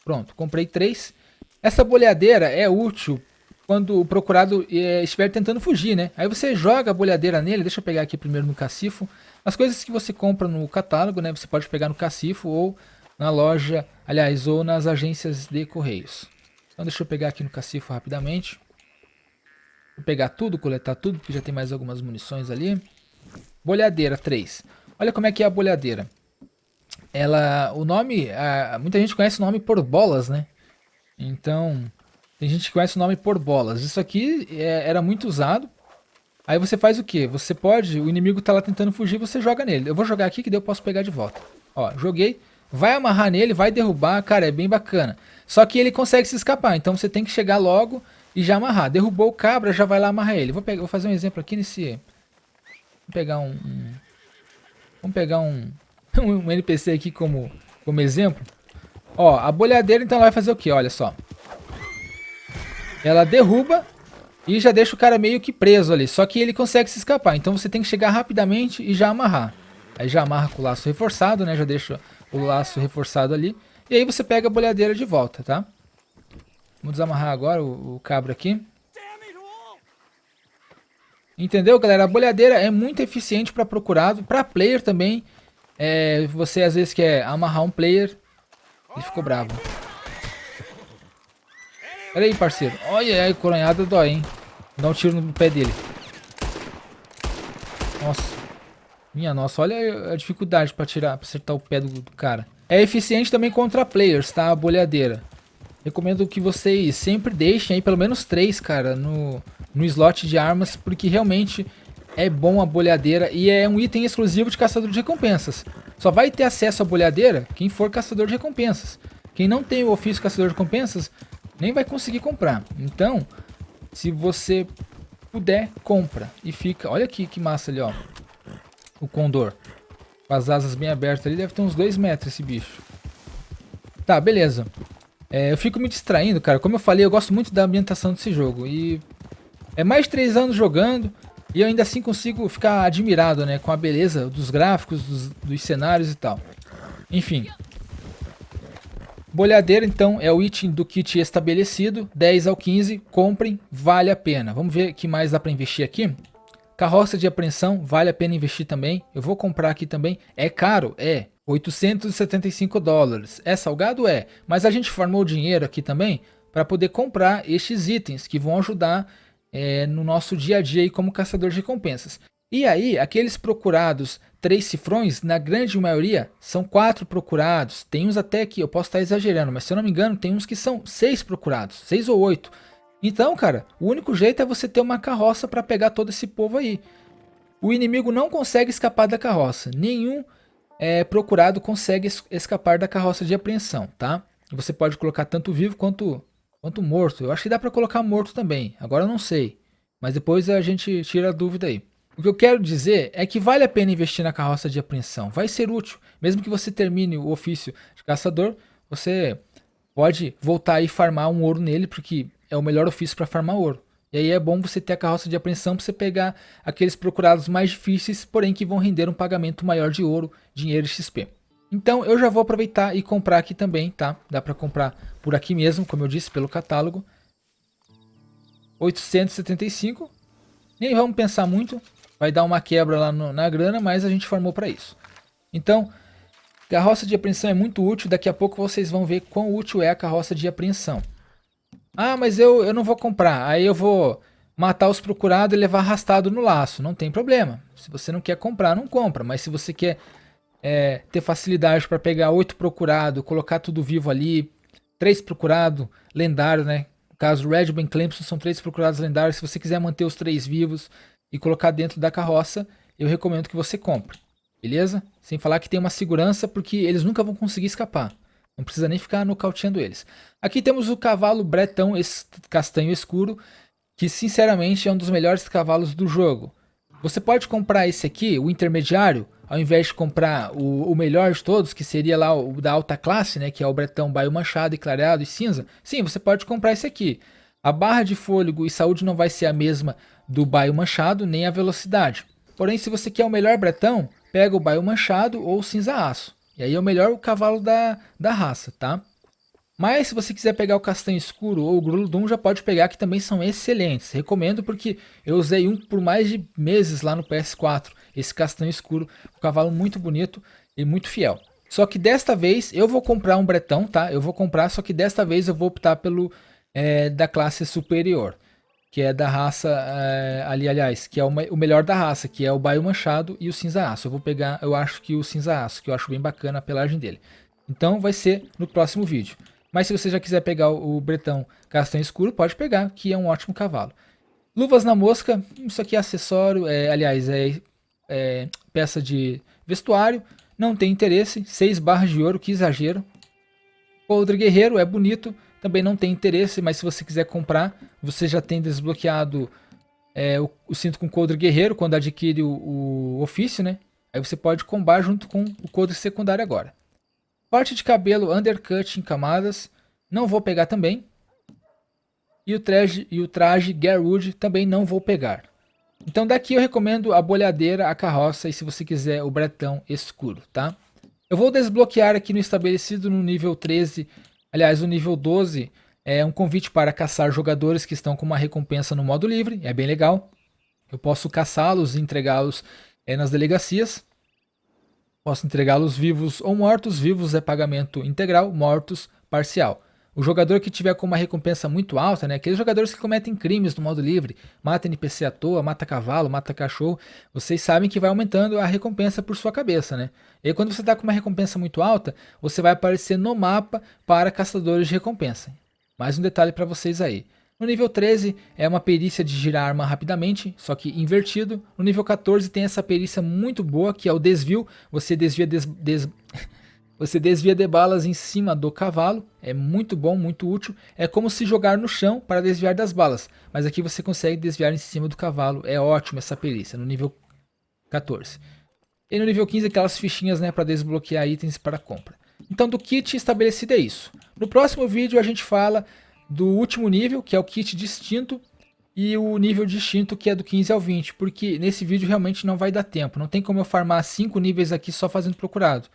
Pronto. Comprei 3. Essa boleadeira é útil quando o procurado estiver tentando fugir, né? Aí você joga a boleadeira nele. Deixa eu pegar aqui primeiro no cacifo. As coisas que você compra no catálogo, né? Você pode pegar no cacifo ou na loja, aliás, ou nas agências de correios. Então deixa eu pegar aqui no cacifo rapidamente. Vou pegar tudo, coletar tudo, porque já tem mais algumas munições ali. Bolhadeira 3. Olha como é que é a bolhadeira. Ela, o nome, muita gente conhece o nome por bolas, né? Então, tem gente que conhece o nome por bolas. Isso aqui era muito usado. Aí você faz o quê? Você pode, o inimigo tá lá tentando fugir, você joga nele. Eu vou jogar aqui que daí eu posso pegar de volta. Ó, joguei. Vai amarrar nele, vai derrubar, cara, é bem bacana. Só que ele consegue se escapar, então você tem que chegar logo e já amarrar. Derrubou o cabra, já vai lá amarrar ele. Vou fazer um exemplo aqui nesse... Vamos pegar um NPC aqui como exemplo. Ó, a bolhadeira então ela vai fazer o que? Olha só. Ela derruba e já deixa o cara meio que preso ali. Só que ele consegue se escapar, então você tem que chegar rapidamente e já amarrar. Aí já amarra com o laço reforçado, né? Já deixa o laço reforçado ali. E aí você pega a bolhadeira de volta, tá? Vamos desamarrar agora o cabra aqui. Entendeu, galera? A bolhadeira é muito eficiente para procurado. Para player também. Você às vezes quer amarrar um player. Ele ficou bravo. Pera aí, parceiro. Olha aí, coronhada dói, hein? Dá um tiro no pé dele. Nossa. Minha nossa, olha a dificuldade para acertar o pé do cara. É eficiente também contra players, tá? A bolhadeira. Recomendo que vocês sempre deixem aí pelo menos 3, cara, no slot de armas, porque realmente é bom a bolhadeira e é um item exclusivo de caçador de recompensas. Só vai ter acesso à bolhadeira quem for caçador de recompensas. Quem não tem o ofício caçador de recompensas nem vai conseguir comprar. Então, se você puder, compra e fica. Olha aqui que massa ali, ó. O condor. Com as asas bem abertas ali. Deve ter uns 2 metros esse bicho. Tá, beleza. Eu fico me distraindo, cara. Como eu falei, eu gosto muito da ambientação desse jogo. E é mais de 3 anos jogando. E eu ainda assim consigo ficar admirado, né? Com a beleza dos gráficos, dos cenários e tal. Enfim. Bolhadeira, então, é o item do kit estabelecido. 10 ao 15. Comprem, vale a pena. Vamos ver o que mais dá pra investir aqui. Carroça de apreensão, vale a pena investir também. Eu vou comprar aqui também. É caro? É. 875 dólares. É salgado? É. Mas a gente farmou dinheiro aqui também para poder comprar estes itens que vão ajudar no nosso dia a dia aí como caçador de recompensas. E aí, aqueles procurados 3 cifrões, na grande maioria, são 4 procurados. Tem uns até que eu posso estar exagerando, mas se eu não me engano, tem uns que são 6 procurados, 6 ou 8. Então, cara, o único jeito é você ter uma carroça para pegar todo esse povo aí. O inimigo não consegue escapar da carroça. Nenhum procurado consegue escapar da carroça de apreensão, tá? Você pode colocar tanto vivo quanto morto. Eu acho que dá para colocar morto também. Agora eu não sei. Mas depois a gente tira a dúvida aí. O que eu quero dizer é que vale a pena investir na carroça de apreensão. Vai ser útil. Mesmo que você termine o ofício de caçador, você pode voltar e farmar um ouro nele, porque é o melhor ofício para farmar ouro. E aí é bom você ter a carroça de apreensão para você pegar aqueles procurados mais difíceis, porém que vão render um pagamento maior de ouro, dinheiro e XP. Então eu já vou aproveitar e comprar aqui também, tá? Dá para comprar por aqui mesmo, como eu disse, pelo catálogo. 875. Nem vamos pensar muito. Vai dar uma quebra lá na grana, mas a gente farmou para isso. Então, Carroça de apreensão é muito útil, daqui a pouco vocês vão ver quão útil é a carroça de apreensão. Ah, mas eu não vou comprar, aí eu vou matar os procurados e levar arrastado no laço. Não tem problema, se você não quer comprar, não compra, mas se você quer ter facilidade para pegar 8 procurados, colocar tudo vivo ali, 3 procurados lendários, né? No caso, Redban e Clemson são 3 procurados lendários, se você quiser manter os 3 vivos e colocar dentro da carroça, eu recomendo que você compre. Beleza? Sem falar que tem uma segurança porque eles nunca vão conseguir escapar. Não precisa nem ficar nocauteando eles. Aqui temos o cavalo bretão castanho escuro, que sinceramente é um dos melhores cavalos do jogo. Você pode comprar esse aqui, o intermediário, ao invés de comprar o melhor de todos, que seria lá o da alta classe, né, que é o bretão baio manchado e clareado e cinza. Sim, você pode comprar esse aqui. A barra de fôlego e saúde não vai ser a mesma do baio manchado, nem a velocidade. Porém, se você quer o melhor bretão, pega o baio manchado ou o cinza aço. E aí é o melhor cavalo da raça, tá? Mas se você quiser pegar o castanho escuro ou o Gruludum, já pode pegar, que também são excelentes. Recomendo porque eu usei um por mais de meses lá no PS4. Esse castanho escuro, um cavalo muito bonito e muito fiel. Só que desta vez eu vou comprar um bretão, tá? Eu vou comprar, só que desta vez eu vou optar pelo da classe superior. Que é da raça, aliás, que é o melhor da raça, que é o baio manchado e o cinza aço. Eu vou pegar, eu acho que o cinza aço, que eu acho bem bacana a pelagem dele. Então vai ser no próximo vídeo. Mas se você já quiser pegar o bretão castanho escuro, pode pegar, que é um ótimo cavalo. Luvas na mosca, isso aqui é acessório, aliás, é peça de vestuário. Não tem interesse, 6 barras de ouro, que exagero. Coldre guerreiro é bonito, também não tem interesse, mas se você quiser comprar, você já tem desbloqueado o cinto com coldre guerreiro quando adquire o ofício, né? Aí você pode combar junto com o coldre secundário agora. Corte de cabelo undercut em camadas, não vou pegar também. E o traje Garwood também não vou pegar. Então daqui eu recomendo a bolhadeira, a carroça e se você quiser o bretão escuro, tá? Eu vou desbloquear aqui no estabelecido no nível 13, aliás no nível 12, um convite para caçar jogadores que estão com uma recompensa no modo livre, é bem legal. Eu posso caçá-los e entregá-los nas delegacias. Posso entregá-los vivos ou mortos. Vivos é pagamento integral, mortos parcial. O jogador que tiver com uma recompensa muito alta, né, aqueles jogadores que cometem crimes no modo livre, mata NPC à toa, mata cavalo, mata cachorro, vocês sabem que vai aumentando a recompensa por sua cabeça, né? E aí, quando você está com uma recompensa muito alta, você vai aparecer no mapa para caçadores de recompensa. Mais um detalhe para vocês aí. No nível 13 é uma perícia de girar a arma rapidamente, só que invertido. No nível 14 tem essa perícia muito boa, que é o desvio. Você desvia você desvia de balas em cima do cavalo. É muito bom, muito útil. É como se jogar no chão para desviar das balas. Mas aqui você consegue desviar em cima do cavalo. É ótimo essa perícia, no nível 14. E no nível 15 aquelas fichinhas, né, para desbloquear itens para compra. Então do kit estabelecido é isso. No próximo vídeo a gente fala do último nível, que é o kit distinto, e o nível distinto, que é do 15 ao 20, porque nesse vídeo realmente não vai dar tempo. Não tem como eu farmar 5 níveis aqui só fazendo procurado.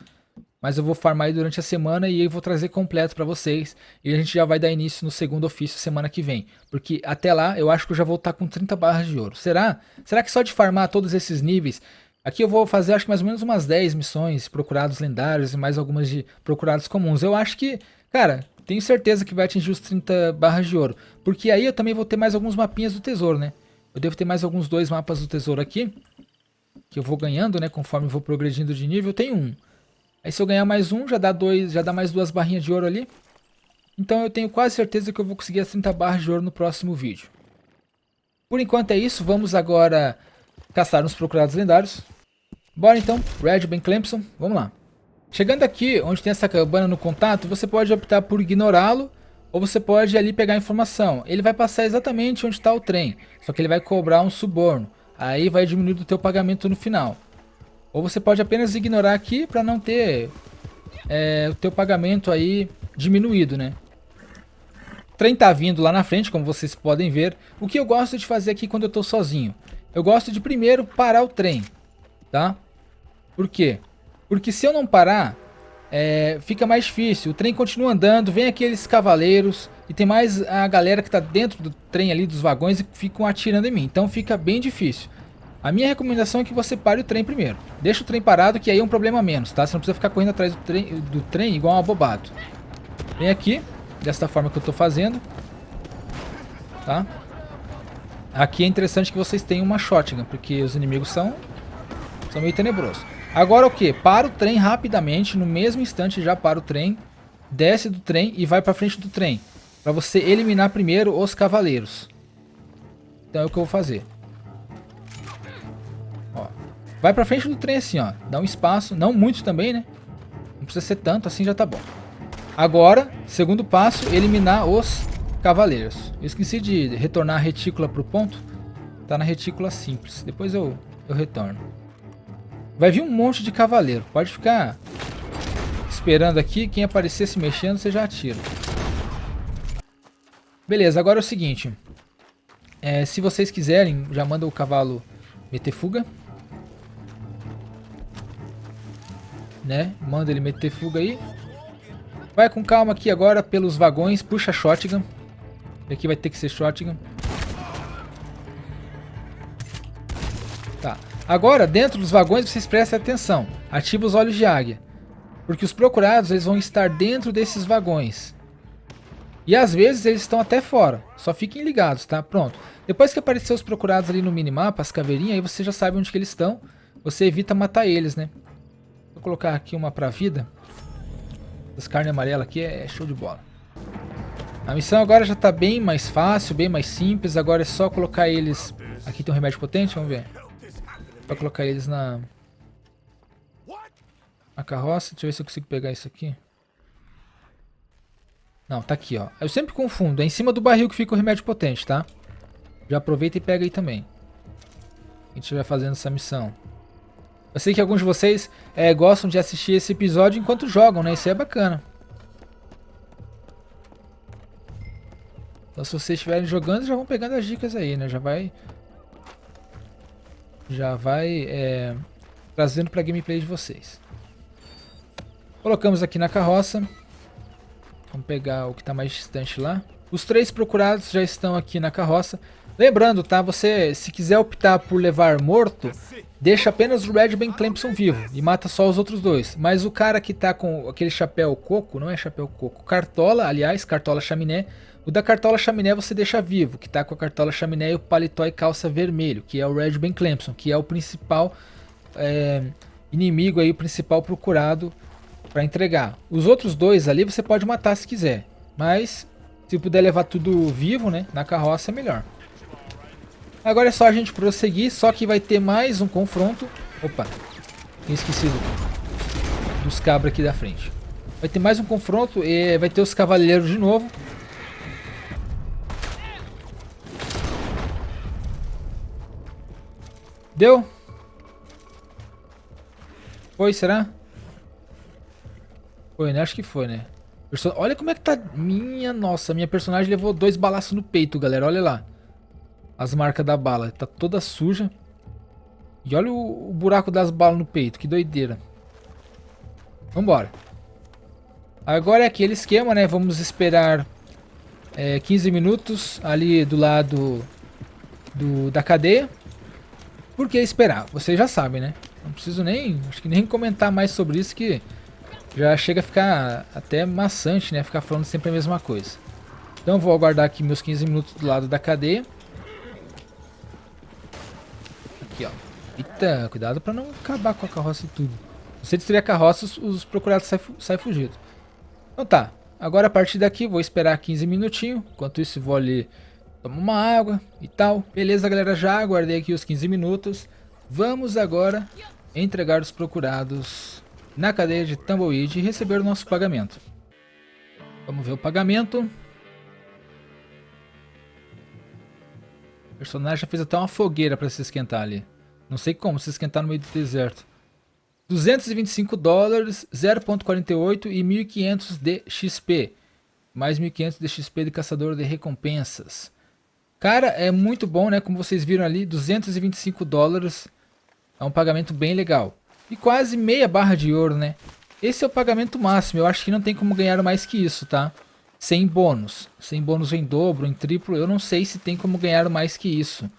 Mas eu vou farmar aí durante a semana e eu vou trazer completo para vocês. E a gente já vai dar início no segundo ofício semana que vem. Porque até lá eu acho que eu já vou estar com 30 barras de ouro. Será? Será que só de farmar todos esses níveis... Aqui eu vou fazer acho que mais ou menos umas 10 missões, procurados lendários e mais algumas de procurados comuns. Eu acho que, cara, tenho certeza que vai atingir os 30 barras de ouro. Porque aí eu também vou ter mais alguns mapinhas do tesouro, né? Eu devo ter mais alguns 2 mapas do tesouro aqui. Que eu vou ganhando, né? Conforme eu vou progredindo de nível. Eu tenho um. Aí se eu ganhar mais um, já dá mais 2 barrinhas de ouro ali. Então eu tenho quase certeza que eu vou conseguir as 30 barras de ouro no próximo vídeo. Por enquanto é isso. Vamos agora caçar uns procurados lendários. Bora então, Redban Clemson, vamos lá. Chegando aqui, onde tem essa cabana no contato, você pode optar por ignorá-lo, ou você pode ali pegar a informação. Ele vai passar exatamente onde está o trem, só que ele vai cobrar um suborno. Aí vai diminuir o teu pagamento no final. Ou você pode apenas ignorar aqui para não ter o teu pagamento aí diminuído, né? O trem tá vindo lá na frente, como vocês podem ver. O que eu gosto de fazer aqui quando eu estou sozinho? Eu gosto de primeiro parar o trem, tá? Por quê? Porque se eu não parar, fica mais difícil. O trem continua andando, vem aqueles cavaleiros e tem mais a galera que está dentro do trem ali, dos vagões, e ficam atirando em mim. Então fica bem difícil. A minha recomendação é que você pare o trem primeiro. Deixa o trem parado, que aí é um problema menos, tá? Você não precisa ficar correndo atrás do trem igual um abobado. Vem aqui, desta forma que eu tô fazendo. Tá? Aqui é interessante que vocês tenham uma shotgun, porque os inimigos são meio tenebrosos. Agora o que? Para o trem rapidamente, no mesmo instante já para o trem. Desce do trem e vai pra frente do trem. Pra você eliminar primeiro os cavaleiros. Então é o que eu vou fazer. Ó, vai pra frente do trem assim, ó. Dá um espaço, não muito também, né? Não precisa ser tanto, assim já tá bom. Agora, segundo passo, eliminar os cavaleiros. Eu esqueci de retornar a retícula pro ponto. Tá na retícula simples. Depois eu retorno. Vai vir um monte de cavaleiro. Pode ficar esperando aqui. Quem aparecer se mexendo, você já atira. Beleza, agora é o seguinte. Se vocês quiserem, já manda o cavalo meter fuga. Né? Manda ele meter fuga aí. Vai com calma aqui agora pelos vagões. Puxa a shotgun. Aqui vai ter que ser shotgun. Tá. Agora, dentro dos vagões, vocês prestem atenção. Ativa os olhos de águia. Porque os procurados eles vão estar dentro desses vagões. E às vezes eles estão até fora. Só fiquem ligados, tá? Pronto. Depois que aparecer os procurados ali no minimapa, as caveirinhas, aí você já sabe onde que eles estão. Você evita matar eles, né? Vou colocar aqui uma pra vida. Essa carne amarela aqui é show de bola. A missão agora já tá bem mais fácil, bem mais simples. Agora é só colocar eles... Aqui tem um remédio potente, vamos ver. Só colocar eles na carroça. Deixa eu ver se eu consigo pegar isso aqui. Não, tá aqui, ó. Eu sempre confundo. É em cima do barril que fica o remédio potente, tá? Já aproveita e pega aí também. A gente vai fazendo essa missão. Eu sei que alguns de vocês gostam de assistir esse episódio enquanto jogam, né? Isso é bacana. Então se vocês estiverem jogando, já vão pegando as dicas aí, né? Já vai trazendo pra gameplay de vocês. Colocamos aqui na carroça. Vamos pegar o que está mais distante lá. Os 3 procurados já estão aqui na carroça. Lembrando, tá? Você, se quiser optar por levar morto, deixa apenas o Red Ben Clemson vivo e mata só os outros 2. Mas o cara que tá com aquele chapéu coco, não é chapéu coco, cartola, aliás, cartola chaminé. O da cartola chaminé você deixa vivo, que tá com a cartola chaminé e o paletó e calça vermelho, que é o Red Ben Clemson, que é o principal inimigo aí, o principal procurado para entregar. Os outros 2 ali você pode matar se quiser, mas se puder levar tudo vivo, né, na carroça é melhor. Agora é só a gente prosseguir, só que vai ter mais um confronto. Opa, tinha esquecido dos cabras aqui da frente. Vai ter mais um confronto e vai ter os cavaleiros de novo. Deu? Foi, será? Foi, né? Acho que foi, né? Olha como é que tá. Nossa, minha personagem levou 2 balaços no peito, galera. Olha lá. As marcas da bala. Tá toda suja. E olha o buraco das balas no peito. Que doideira. Vambora. Agora é aquele esquema, né? Vamos esperar 15 minutos ali do lado da cadeia. Por que esperar? Vocês já sabem, né? Não preciso acho que nem comentar mais sobre isso, que já chega a ficar até maçante, né? Ficar falando sempre a mesma coisa. Então eu vou aguardar aqui meus 15 minutos do lado da cadeia. Aqui, ó. Eita, cuidado pra não acabar com a carroça e tudo. Se você destruir a carroça, os procurados saem fugidos. Então tá. Agora a partir daqui vou esperar 15 minutinhos. Enquanto isso vou ali tomar uma água e tal. Beleza, galera, já aguardei aqui os 15 minutos. Vamos agora entregar os procurados na cadeia de Tumbleweed e receber o nosso pagamento. Vamos ver o pagamento. O personagem já fez até uma fogueira para se esquentar ali. Não sei como se esquentar no meio do deserto. 225 dólares, 0.48 e 1.500 de XP. Mais 1.500 de XP de caçador de recompensas. Cara, é muito bom, né? Como vocês viram ali, 225 dólares. É um pagamento bem legal. E quase meia barra de ouro, né? Esse é o pagamento máximo. Eu acho que não tem como ganhar mais que isso, tá? Sem bônus. Sem bônus em dobro, em triplo. Eu não sei se tem como ganhar mais que isso.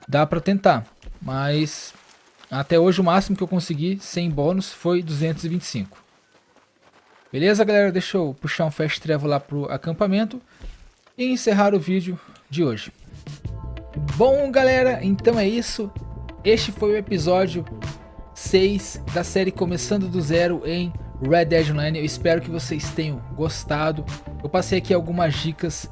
Dá pra tentar. mas até hoje o máximo que eu consegui sem bônus foi 225. Beleza, galera? Deixa eu puxar um Fast Travel lá pro acampamento e encerrar o vídeo de hoje. Bom, galera, então é isso. Este foi o episódio 6 da série Começando do Zero em Red Dead Online. Eu espero que vocês tenham gostado. Eu passei aqui algumas dicas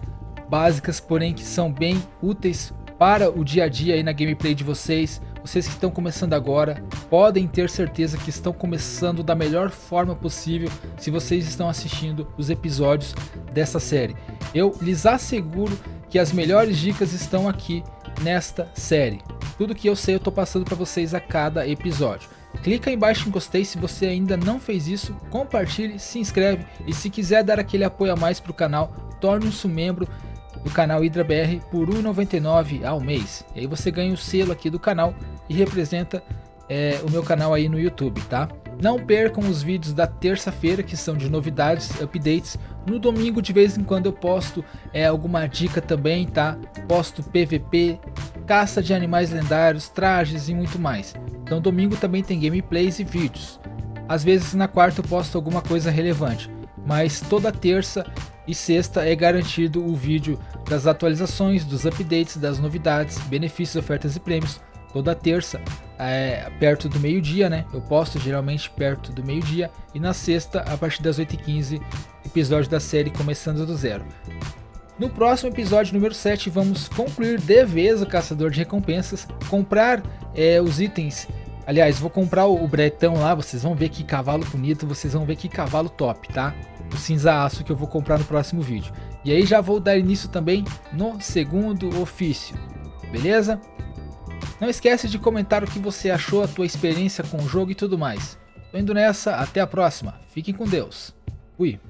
básicas, porém que são bem úteis para o dia a dia aí na gameplay de vocês. Vocês que estão começando agora podem ter certeza que estão começando da melhor forma possível se vocês estão assistindo os episódios dessa série. Eu lhes asseguro que as melhores dicas estão aqui nesta série. Tudo que eu sei eu estou passando para vocês a cada episódio. Clica aí embaixo em gostei se você ainda não fez isso, compartilhe, se inscreve e se quiser dar aquele apoio a mais para o canal, torne-se um membro do canal HydraBR por R$ 1,99 ao mês. E aí você ganha o selo aqui do canal e representa o meu canal aí no YouTube, tá? Não percam os vídeos da terça-feira, que são de novidades, updates. No domingo de vez em quando eu posto alguma dica também, tá? Posto PVP, caça de animais lendários, trajes e muito mais. Então domingo também tem gameplays e vídeos. Às vezes na quarta eu posto alguma coisa relevante, mas toda terça e sexta é garantido o vídeo das atualizações, dos updates, das novidades, benefícios, ofertas e prêmios. Toda terça, perto do meio-dia, né? Eu posto geralmente perto do meio-dia. E na sexta, a partir das 8h15, episódio da série Começando do Zero. No próximo episódio, número 7, vamos concluir de vez o Caçador de Recompensas. Comprar os itens. Aliás, vou comprar o bretão lá. Vocês vão ver que cavalo bonito. Vocês vão ver que cavalo top, tá? O cinza aço que eu vou comprar no próximo vídeo. E aí já vou dar início também no segundo ofício. Beleza? Não esquece de comentar o que você achou, a tua experiência com o jogo e tudo mais. Tô indo nessa, até a próxima. Fiquem com Deus. Fui.